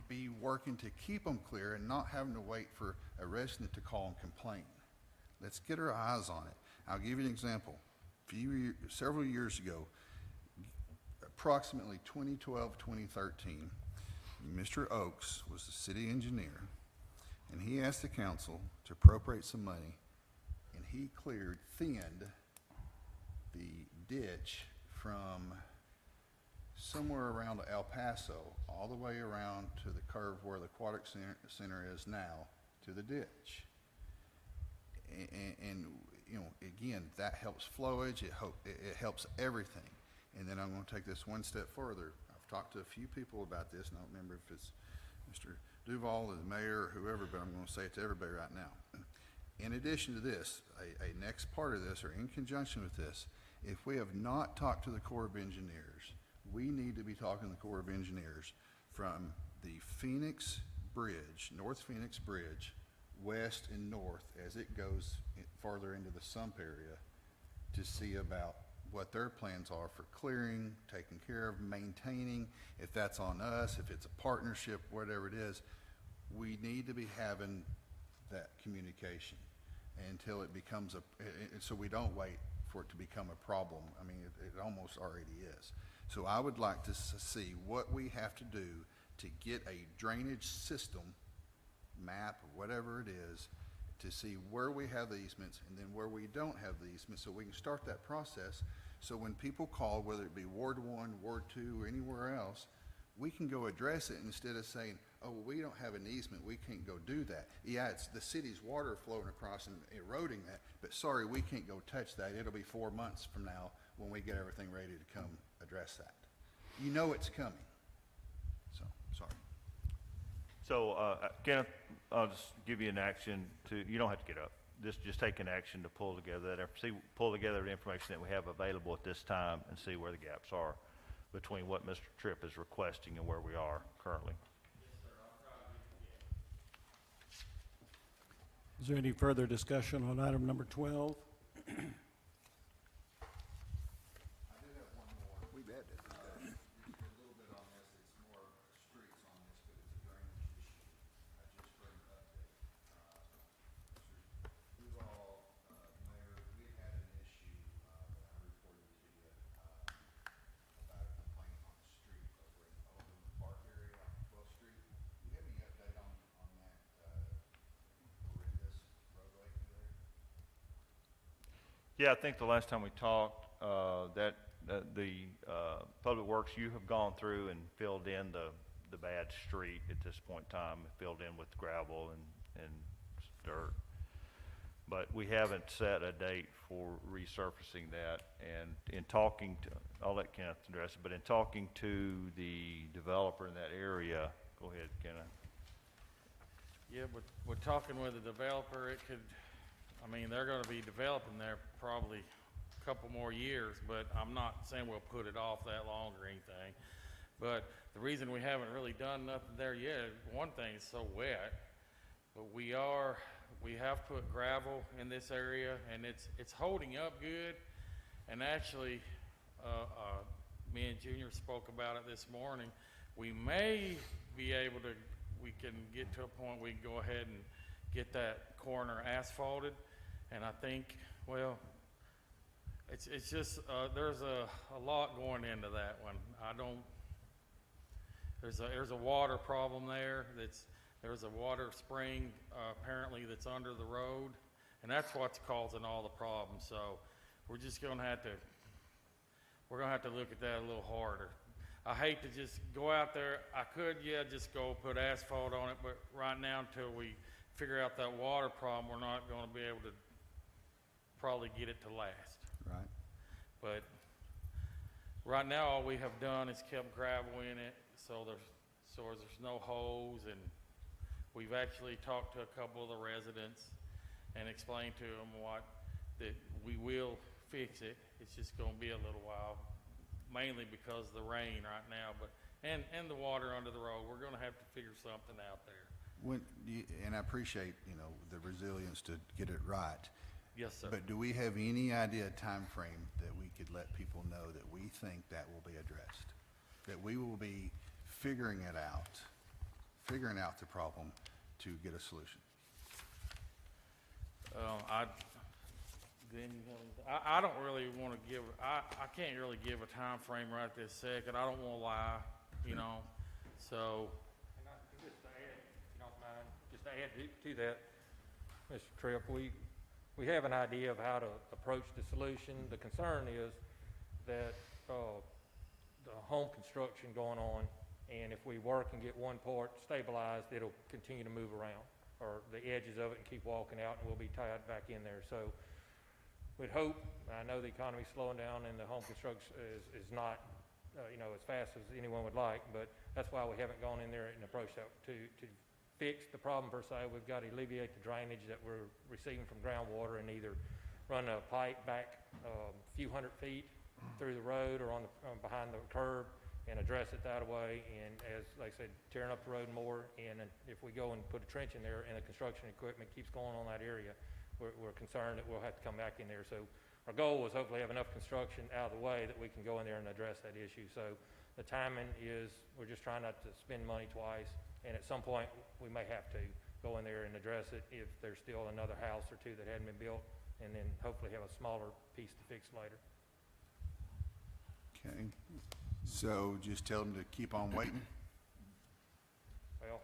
S6: be working to keep them clear and not having to wait for a resident to call and complain. Let's get our eyes on it. I'll give you an example. Several years ago, approximately 2012, 2013, Mr. Oakes was the city engineer, and he asked the council to appropriate some money, and he thinned the ditch from somewhere around El Paso, all the way around to the curve where the aquatic center is now, to the ditch. And again, that helps flowage, it helps everything. And then I'm going to take this one step further. I've talked to a few people about this, and I don't remember if it's Mr. Duval or the mayor or whoever, but I'm going to say it to everybody right now. In addition to this, a next part of this, or in conjunction with this, if we have not talked to the Corps of Engineers, we need to be talking to the Corps of Engineers from the Phoenix Bridge, North Phoenix Bridge, west and north as it goes farther into the sump area to see about what their plans are for clearing, taking care of, maintaining, if that's on us, if it's a partnership, whatever it is. We need to be having that communication until it becomes so we don't wait for it to become a problem. I mean, it almost already is. So I would like to see what we have to do to get a drainage system map, or whatever it is, to see where we have the easements and then where we don't have the easements, so we can start that process. So when people call, whether it be Ward 1, Ward 2, or anywhere else, we can go address it instead of saying, oh, well, we don't have an easement, we can't go do that. Yeah, it's the city's water flowing across and eroding that, but sorry, we can't go touch that. It'll be 4 months from now when we get everything ready to come address that. You know it's coming. So, sorry.
S2: So, Kenneth, I'll just give you an action you don't have to get up. Just take an action to pull together pull together the information that we have available at this time and see where the gaps are between what Mr. Tripp is requesting and where we are currently.
S1: Is there any further discussion on item number 12?
S5: We've had that discussion.
S6: Just a little bit on this, it's more streets on this, but it's a drainage issue. Just for an update. Duval, Mayor, we had an issue that I reported to you about a complaint on the street over in Overland Park area on 12th Street. Do you have any update on that horrendous roadway through there?
S2: Yeah, I think the last time we talked, the Public Works, you have gone through and filled in the bad street at this point in time, filled in with gravel and dirt. But we haven't set a date for resurfacing that. And in talking to, I'll let Kenneth address it, but in talking to the developer in that area, go ahead, Kenneth.
S8: Yeah, but we're talking with the developer, it could, I mean, they're gonna be developing there probably a couple more years, but I'm not saying we'll put it off that long or anything. But the reason we haven't really done nothing there yet, one thing, it's so wet, but we have put gravel in this area, and it's holding up good. And actually, me and Junior spoke about it this morning. We may be able to, we can get to a point we can go ahead and get that corner asphalted. And I think, well, it's just, there's a lot going into that one. There's a water problem there. There's a water spring apparently that's under the road, and that's what's causing all the problems. So we're just gonna have to look at that a little harder. I hate to just go out there. I could, yeah, just go put asphalt on it, but right now, until we figure out that water problem, we're not gonna be able to probably get it to last.
S6: Right.
S8: But right now, all we have done is kept gravel in it, so there's no holes, and we've actually talked to a couple of the residents and explained to them that we will fix it. It's just gonna be a little while, mainly because of the rain right now, but, and the water under the road. We're gonna have to figure something out there.
S6: And I appreciate, the resilience to get it right.
S8: Yes, sir.
S6: But do we have any idea, time frame that we could let people know that we think that will be addressed? That we will be figuring out the problem to get a solution?
S8: I don't really want to give, I can't really give a time frame right this second. I don't want to lie, so.
S3: And just to add, if you don't mind, just to add to that, Mr. Tripp, we have an idea of how to approach the solution. The concern is that the home construction going on, and if we work and get one part stabilized, it'll continue to move around, or the edges of it, and keep walking out, and we'll be tied back in there. So we'd hope, I know the economy's slowing down and the home construction is not, as fast as anyone would like, but that's why we haven't gone in there and approached that to fix the problem per se. We've got to alleviate the drainage that we're receiving from groundwater and either run a pipe back a few hundred feet through the road or behind the curb, and address it that way, and as, like I said, tearing up the road more, and then if we go and put a trench in there and the construction equipment keeps going on that area, we're concerned that we'll have to come back in there. So our goal was hopefully have enough construction out of the way that we can go in there and address that issue. So the timing is, we're just trying not to spend money twice, and at some point, we may have to go in there and address it if there's still another house or two that hadn't been built, and then hopefully have a smaller piece to fix later.
S6: Okay, so just tell them to keep on waiting?
S3: Well,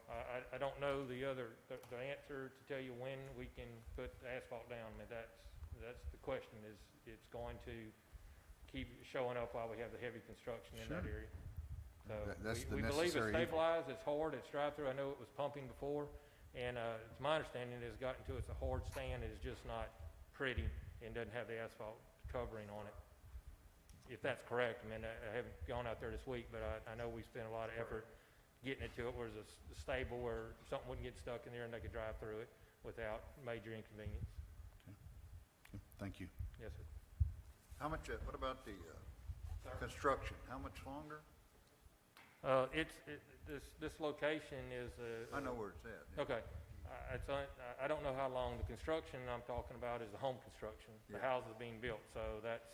S3: I don't know the answer to tell you when we can put the asphalt down. I mean, that's the question, is it's going to keep showing up while we have the heavy construction in that
S6: Sure.
S3: area. So
S6: That's the
S3: we believe it's
S6: necessary evil.
S3: stabilized, it's hard, it's drive-through. I know it was pumping before, and it's my understanding it's gotten to, it's a hard stand, it's just not pretty and doesn't have the asphalt covering on it. If that's correct, I mean, I haven't gone out there this week, but I know we spent a lot of effort getting it to it where it's a stable where something wouldn't get stuck in there and they could drive through it without major inconvenience.
S6: Okay, thank you.
S3: Yes, sir.
S5: How much, what about the construction? How much longer?
S3: This location is
S5: I know where it's at. yeah.
S3: Okay. I don't know how long. The construction I'm talking about is the home construction. The
S5: Yeah.
S3: house is being built, so that's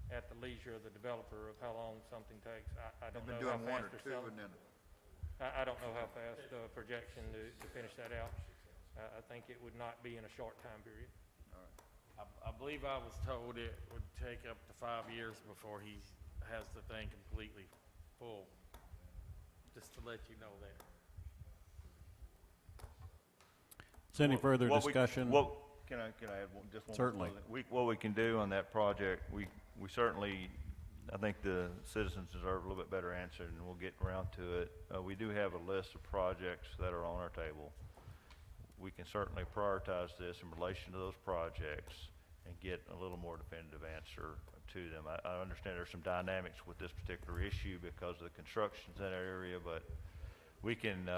S3: at the leisure of the developer of how long something takes. I
S5: They've
S3: don't
S5: been
S3: know how
S5: doing one
S3: fast
S5: or
S3: they're
S5: two
S3: selling.
S5: and then,
S3: I don't know how fast the projection to finish that out. I think it would not be in a short time period.
S5: all right.
S8: I believe I was told it would take up to 5 years before he has the thing completely full. Just to let you know that.
S1: Is any further
S2: What we-
S1: discussion?
S2: Can I add just one? more
S1: Certainly.
S2: closing? What we can do on that project, we certainly, I think the citizens deserve a little bit better answer, and we'll get around to it. We do have a list of projects that are on our table. We can certainly prioritize this in relation to those projects and get a little more definitive answer to them. I understand there's some dynamics with this particular issue because of the constructions in that area, but we can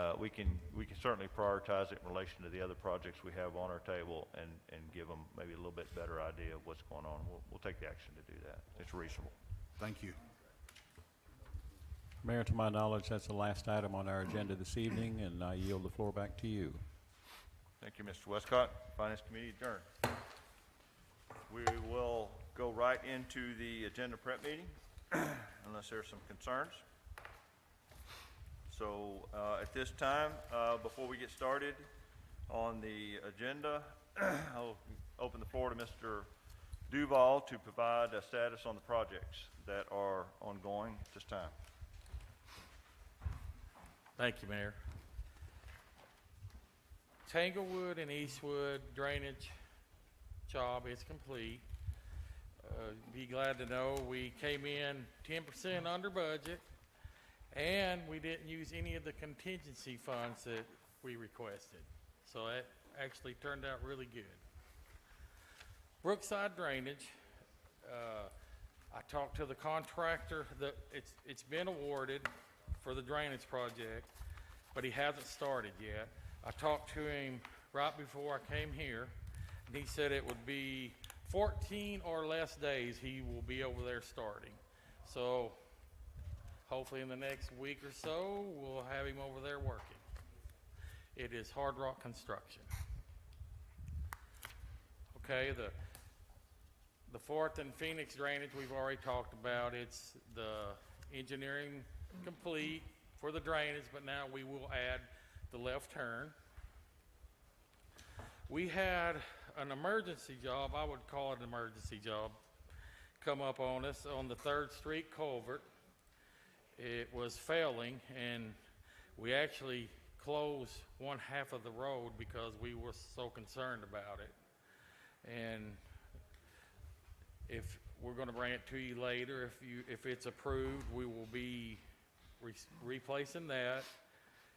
S2: certainly prioritize it in relation to the other projects we have on our table and give them maybe a little bit better idea of what's going on. We'll take the action to do that. It's reasonable.
S6: Thank you.
S1: Mayor, to my knowledge, that's the last item on our agenda this evening, and I yield the floor back to you.
S2: Thank you, Mr. Westcott. Finance Committee adjourned. We will go right into the agenda prep meeting unless there's some concerns. So at this time, before we get started on the agenda, I'll open the floor to Mr. Duval to provide a status on the projects that are ongoing at this time.
S8: Thank you, Mayor. Tanglewood and Eastwood drainage job is complete. Be glad to know we came in 10% under budget, and we didn't use any of the contingency funds that we requested. So that actually turned out really good. Brookside Drainage, I talked to the contractor, it's been awarded for the drainage project, but he hasn't started yet. I talked to him right before I came here, and he said it would be 14 or less days he will be over there starting. So hopefully in the next week or so, we'll have him over there working. It is Hard Rock Construction. Okay, the Fourth and Phoenix drainage we've already talked about. It's the engineering complete for the drainage, but now we will add the left turn. We had an emergency job, I would call it an emergency job, come up on us on the 3rd Street culvert. It was failing, and we actually closed one half of the road because we were so concerned about it. And if we're going to bring it to you later, if it's approved, we will be replacing that,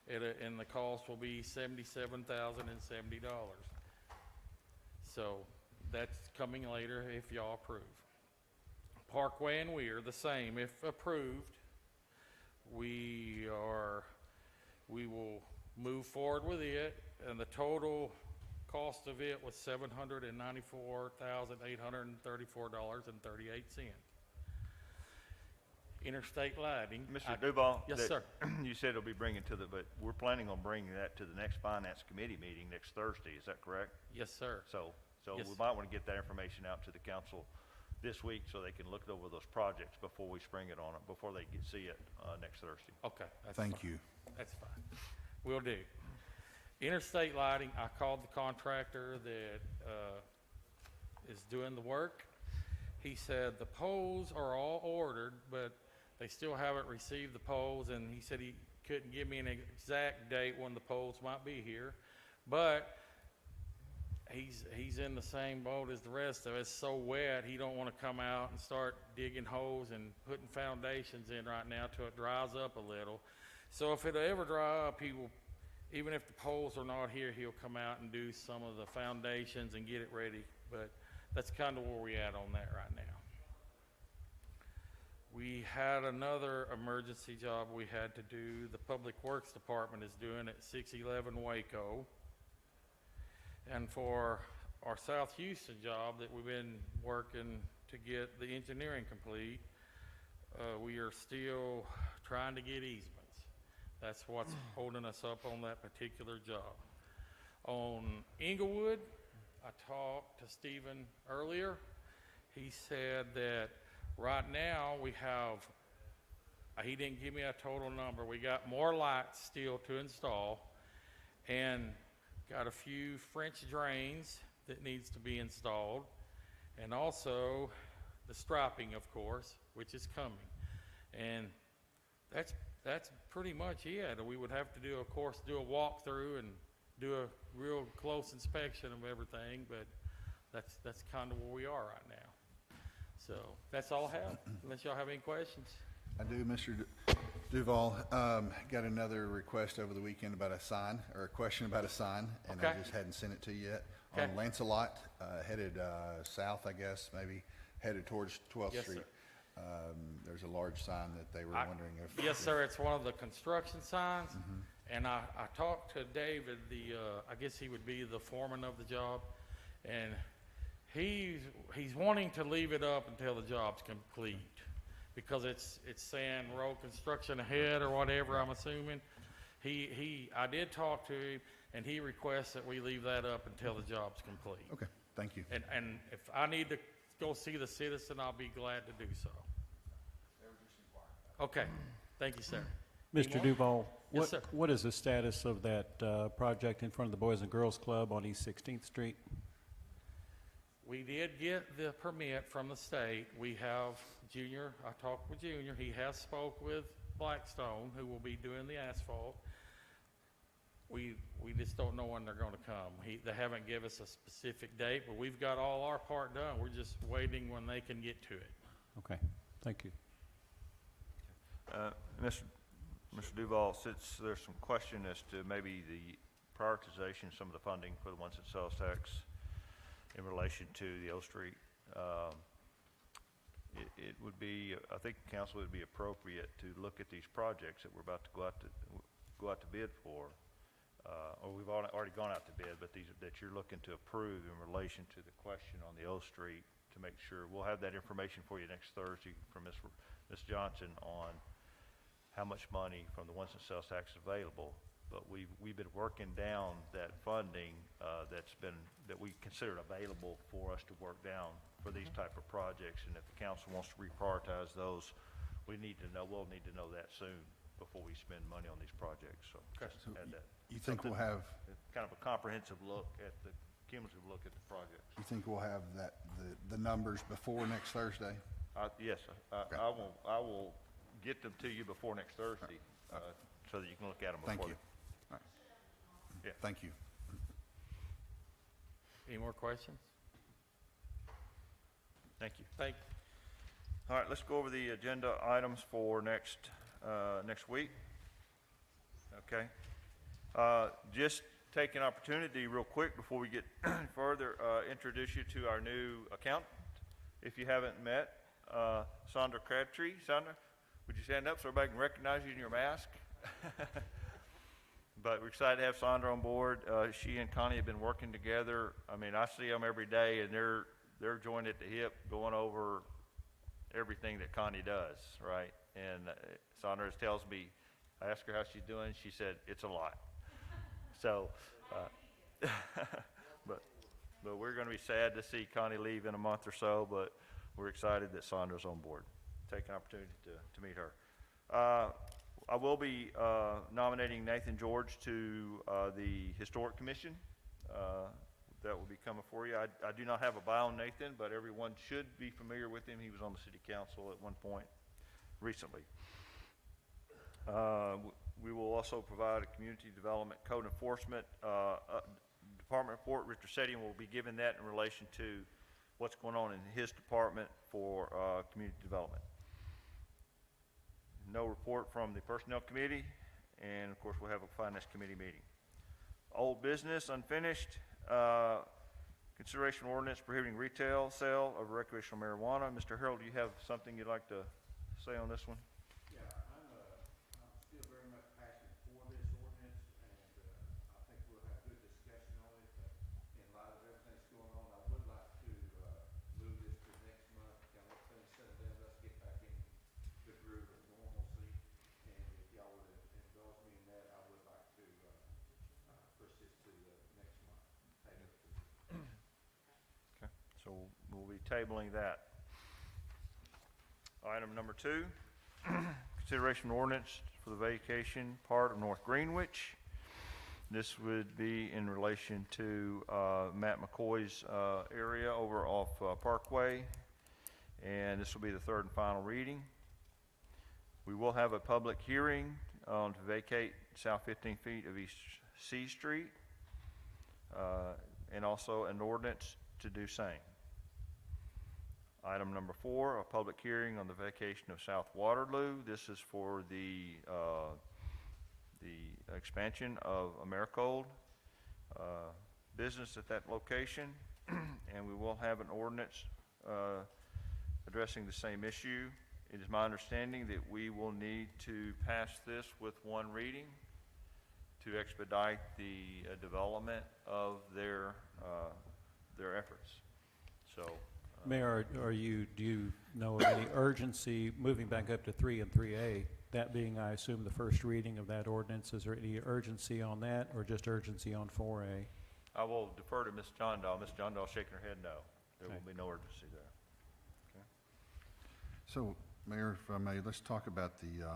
S8: and the cost will be $77,070. So that's coming later if y'all approve. Parkway and Weir, the same. If approved, we will move forward with it, and the total cost of it was $794,834.38. interstate lighting.
S2: Mr. Duval?
S8: Yes,
S2: that-
S8: sir.
S2: You said it'll be bringing to the, but we're planning on bringing that to the next finance committee meeting next Thursday, is that correct?
S8: Yes, sir.
S2: So
S8: Yes.
S2: we might want to get that information out to the council this week so they can look over those projects before we spring it on it, before they see it, next Thursday.
S8: Okay. That's
S6: Thank
S8: fine.
S6: you.
S8: That's fine. Will do. Interstate lighting, I called the contractor that is doing the work. He said the poles are all ordered, but they still haven't received the poles, and he said he couldn't give me an exact date when the poles might be here. But he's in the same boat as the rest of us, so wet, he don't want to come out and start digging holes and putting foundations in right now till it dries up a little. So if it'll ever dry up, he will, even if the poles are not here, he'll come out and do some of the foundations and get it ready. But that's kind of where we at on that right now. We had another emergency job we had to do. The Public Works Department is doing at 611 Waco. And for our South Houston job that we've been working to get the engineering complete, we are still trying to get easements. That's what's holding us up on that particular job. On Inglewood, I talked to Stephen earlier. He said that right now we have, he didn't give me a total number. We got more lights still to install and got a few French drains that needs to be installed, and also the striping, of course, which is coming. And that's pretty much it. We would have to do, of course, do a walkthrough and do a real close inspection of everything, but that's kind of where we are right now. So that's all I have, unless y'all have any questions.
S6: I do, Mr. Duval. Got another request over the weekend about a sign, or a question about a sign, and I
S8: Okay.
S6: just hadn't sent it to you yet.
S8: Okay.
S6: On Lancelot, headed south, I guess, maybe, headed towards 12th
S8: Yes,
S6: Street.
S8: sir.
S6: There's a large sign that they were
S8: I-
S6: wondering if.
S8: Yes, sir, it's one of the construction signs, and I talked to David, I guess he would be the foreman of the job, and he's wanting to leave it up until the job's complete, because it's saying road construction ahead or whatever, I'm assuming. I did talk to him, and he requests that we leave that up until the job's complete.
S6: Okay, thank you.
S8: And if I need to go see the citizen, I'll be glad to do so. Okay, thank you, sir. Any
S1: Mr.
S8: more?
S1: Duval,
S8: Yes, sir.
S1: what is the status of that project in front of the Boys and Girls Club on East 16th Street?
S8: We did get the permit from the state. We have Junior, I talked with Junior, he has spoke with Blackstone, who will be doing the asphalt. We just don't know when they're gonna come. They haven't given us a specific date, but we've got all our part done. We're just waiting when they can get to it.
S1: Okay, thank you.
S2: Mr. Duval, since there's some question as to maybe the prioritization, some of the funding for the ones that sales tax in relation to the O Street, it would be, I think the council would be appropriate to look at these projects that we're about to go out to bid for, or we've already gone out to bid, but these that you're looking to approve in relation to the question on the O Street, to make sure we'll have that information for you next Thursday from Ms. Johnson on how much money from the ones that sales tax is available. But we've been working down that funding that we considered available for us to work down for these type of projects. And if the council wants to reprioritize those, we'll need to know that soon before we spend money on these projects. So just add that.
S6: You think we'll have,
S2: Kind of a comprehensive look at the cumulative look at the projects.
S6: you think we'll have the numbers before next Thursday?
S2: Yes,
S6: Okay.
S2: I will get them to you before next Thursday, so that you can look at them before.
S6: Thank you. All right.
S2: Yeah.
S6: Thank you.
S8: Any more questions?
S2: Thank you.
S8: Thank
S2: All right, let's go over the agenda items for next week. Okay. Just take an opportunity real quick before we get further, introduce you to our new accountant. If you haven't met, Sandra Crabtree. Sandra, would you stand up so everybody can recognize you in your mask? But we're excited to have Sandra on board. She and Connie have been working together. I mean, I see them every day, and they're joined at the hip, going over everything that Connie does, right? And Sandra tells me, I asked her how she's doing, she said, it's a lot. So, but we're going to be sad to see Connie leave in a month or so, but we're excited that Sandra's on board. Take an opportunity to meet her. I will be nominating Nathan George to the Historic Commission. That will be coming for you. I do not have a bio on Nathan, but everyone should be familiar with him. He was on the city council at one point recently. We will also provide a community development code enforcement department report. Richard Setian will be giving that in relation to what's going on in his department for community development. No report from the personnel committee, and of course we'll have a finance committee meeting. Old business unfinished. Consideration ordinance prohibiting retail sale of recreational marijuana. Mr. Harold, do you have something you'd like to say on this one?
S9: Yeah, I'm still very much passionate for this ordinance, and I think we'll have good discussion on it, but in light of everything that's going on, I would like to move this to next month, kind of let things settle down, let's get back in the groove of normalcy, and if y'all would indulge me in that, I would like to push this to next month. Table it to
S2: Okay, so we'll be tabling that. Item number 2, consideration ordinance for the vacation part of North Greenwich. This would be in relation to Matt McCoy's area over off Parkway, and this will be the third and final reading. We will have a public hearing to vacate south 15 feet of East C Street, and also an ordinance to do same. Item number 4, a public hearing on the vacation of South Waterloo. This is for the expansion of Americold business at that location, and we will have an ordinance addressing the same issue. It is my understanding that we will need to pass this with one reading to expedite the development of their efforts. So.
S1: Mayor, do you know of any urgency, moving back up to 3 and 3A, that being, I assume, the first reading of that ordinance, is there any urgency on that, or just urgency on 4A?
S2: I will defer to Ms. John Dahl. Ms. John Dahl shaking her head no. There will
S1: Okay.
S2: be no urgency there.
S6: So, Mayor, if I may, let's talk about the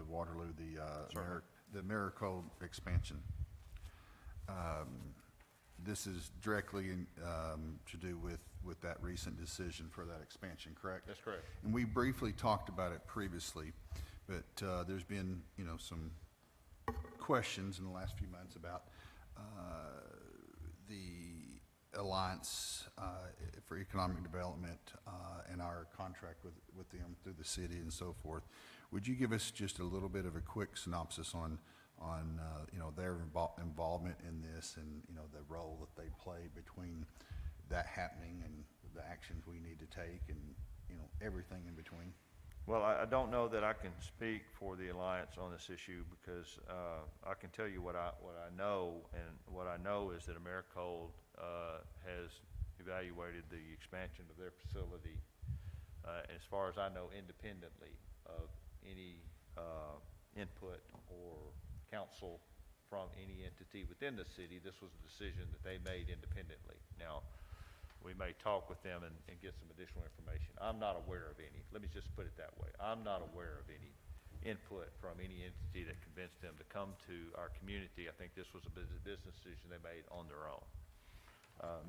S6: Waterloo, the Maricold expansion. This is directly to do with that recent decision for that expansion, correct?
S2: That's correct.
S6: And we briefly talked about it previously, but there's been, some questions in the last few months about the Alliance for Economic Development and our contract with them through the city and so forth. Would you give us just a little bit of a quick synopsis on their involvement in this, and the role that they play between that happening and the actions we need to take, and everything in between?
S2: Well, I don't know that I can speak for the Alliance on this issue, because I can tell you what I know, and what I know is that Americold has evaluated the expansion of their facility, as far as I know, independently of any input or counsel from any entity within the city. This was a decision that they made independently. Now, we may talk with them and get some additional information. I'm not aware of any. Let me just put it that way. I'm not aware of any input from any entity that convinced them to come to our community. I think this was a business decision they made on their own.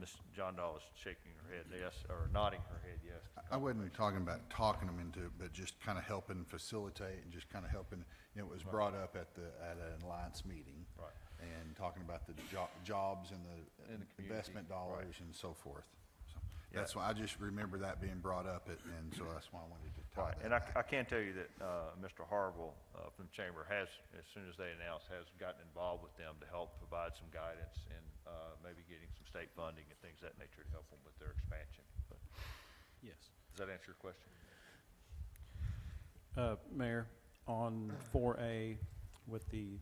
S2: Ms. John Dahl is shaking her head yes, or nodding her head yes.
S6: I wasn't talking about talking them into it, but just kind of helping facilitate and just kind of helping, it was brought up at an Alliance meeting.
S2: Right.
S6: And talking about the jobs and the
S2: In the community,
S6: investment dollars
S2: right.
S6: and so forth. So
S2: Yeah.
S6: that's why I just remember that being brought up, and so that's why I wanted to tie
S2: Right,
S6: that
S2: and I
S6: back.
S2: can tell you that Mr. Harville from the Chamber has, as soon as they announced, has gotten involved with them to help provide some guidance and maybe getting some state funding and things of that nature to help them with their expansion. But
S1: Yes.
S2: does that answer your question?
S1: Mayor, on 4A, with the,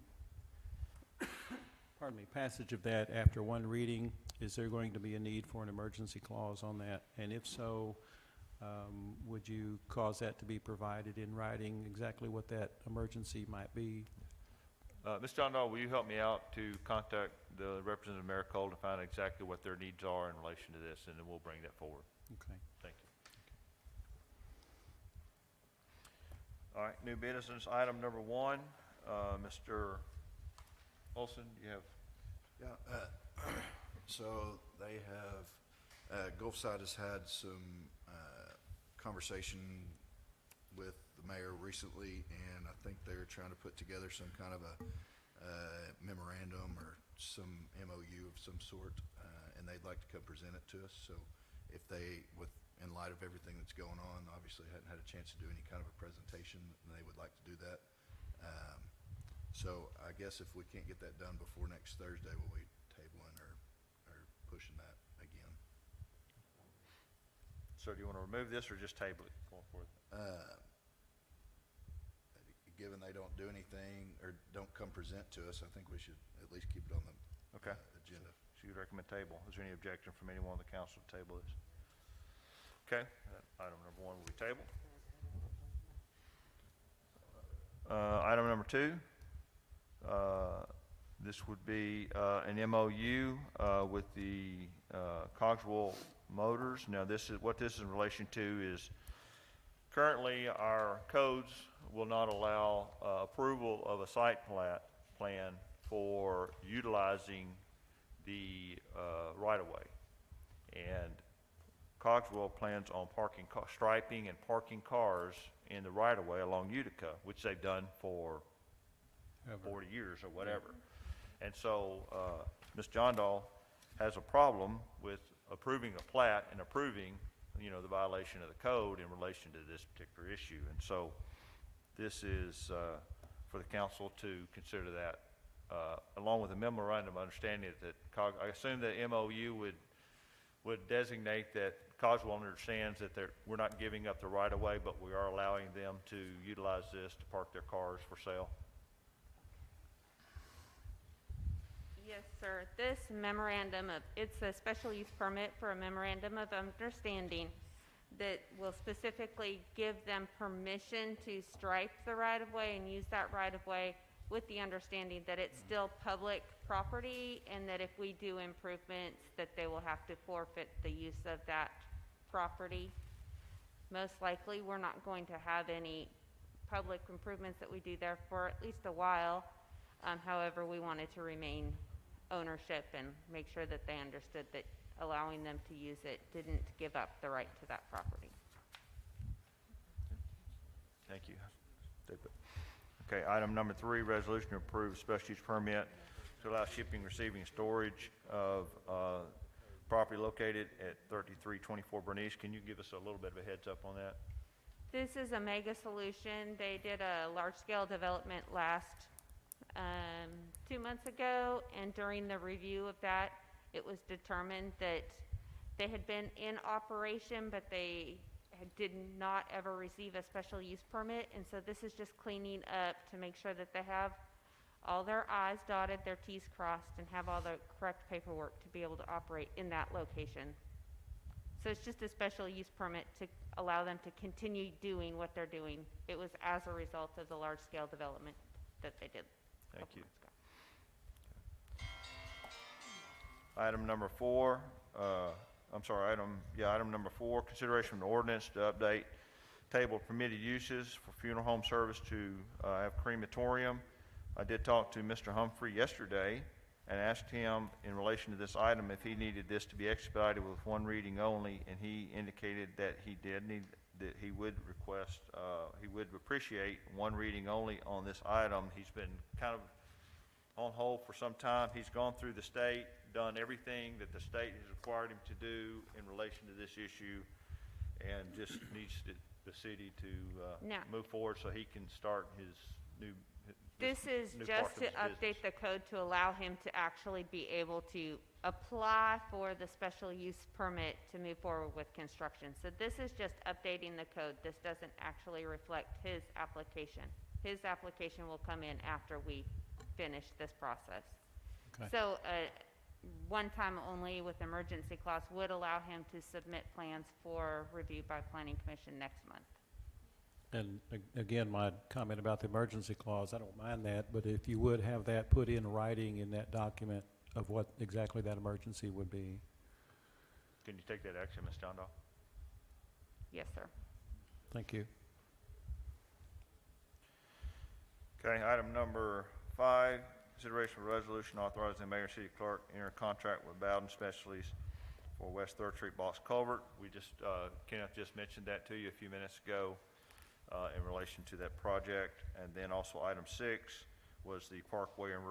S1: passage of that after one reading, is there going to be a need for an emergency clause on that? And if so, would you cause that to be provided in writing, exactly what that emergency might be?
S2: Ms. John Dahl, will you help me out to contact the representative of Maricold to find exactly what their needs are in relation to this, and then we'll bring that forward.
S1: Okay.
S2: Thank you. All right, new business, item number 1. Mr. Olson, you have,
S10: Yeah, so they have, Gulfside has had some conversation with the mayor recently, and I think they're trying to put together some kind of a memorandum or some MOU of some sort, and they'd like to come present it to us. So if they, in light of everything that's going on, obviously hadn't had a chance to do any kind of a presentation, and they would like to do that. So I guess if we can't get that done before next Thursday, will we tabling or pushing that again?
S2: so do you want to remove this or just table it going forward?
S10: Given they don't do anything or don't come present to us, I think we should at least keep it on the
S2: Okay.
S10: agenda.
S2: So you recommend table. Is there any objection from anyone on the council to table this? Okay, item number 1 will be tabled. Item number 2, this would be an MOU with the Cogswell Motors. Now, what this is in relation to is currently our codes will not allow approval of a site plan for utilizing the right-of-way. And Cogswell plans on striping and parking cars in the right-of-way along Utica, which they've done for 40 years or whatever. And so Ms. John Dahl has a problem with approving a plat and approving, the violation of the code in relation to this particular issue. And so this is for the council to consider that, along with a memorandum of understanding that I assume the MOU would designate that Cogswell understands that we're not giving up the right-of-way, but we are allowing them to utilize this to park their cars for sale.
S11: Yes, sir. This memorandum it's a special use permit for a memorandum of understanding that will specifically give them permission to stripe the right-of-way and use that right-of-way with the understanding that it's still public property, and that if we do improvements, that they will have to forfeit the use of that property. Most likely, we're not going to have any public improvements that we do there for at least a while. However, we wanted to remain ownership and make sure that they understood that allowing them to use it didn't give up the right to that property.
S2: Thank you. Okay, item number 3, resolution to approve special use permit to allow shipping, receiving, and storage of property located at 3324 Bernice. Can you give us a little bit of a heads up on that?
S11: This is a mega solution. They did a large-scale development last 2 months ago, and during the review of that, it was determined that they had been in operation, but they did not ever receive a special use permit. And so this is just cleaning up to make sure that they have all their I's dotted, their T's crossed, and have all the correct paperwork to be able to operate in that location. So it's just a special use permit to allow them to continue doing what they're doing. It was as a result of the large-scale development that they did.
S2: Thank you. Item number 4, item number 4, consideration of an ordinance to update table of permitted uses for funeral home service to have crematorium. I did talk to Mr. Humphrey yesterday and asked him in relation to this item if he needed this to be expedited with 1 reading only, and he indicated that he would request, he would appreciate 1 reading only on this item. He's been kind of on hold for some time. He's gone through the state, done everything that the state has required him to do in relation to this issue, and just needs the city to move forward so he can start his new.
S11: This is
S2: new
S11: just
S2: part
S11: to
S2: of his
S11: update
S2: business.
S11: the code to allow him to actually be able to apply for the special use permit to move forward with construction. So this is just updating the code. This doesn't actually reflect his application. His application will come in after we finish this process.
S1: Okay.
S11: So one time only with emergency clause would allow him to submit plans for review by Planning Commission next month.
S1: And again, my comment about the emergency clause, I don't mind that, but if you would have that put in writing in that document of what exactly that emergency would be.
S2: Can you take that action, Ms. John Doe?
S11: Yes, sir.
S1: Thank you.
S2: Okay, item number 5, consideration of resolution authorizing the mayor and city clerk enter a contract with Bowden Specialties for West Third Street box culvert. We just, Kenneth just mentioned that to you a few minutes ago in relation to that project. And then also item 6 was the Parkway and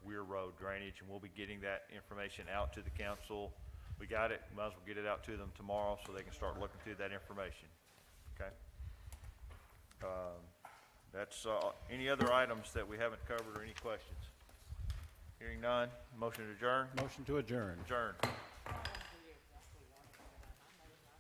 S2: Weir Road drainage, and we'll be getting that information out to the council. We got it, might as well get it out to them tomorrow so they can start looking through that information, okay? That's, any other items that we haven't covered or any questions? Hearing none, motion to adjourn?
S1: Motion to adjourn.
S2: Adjourn.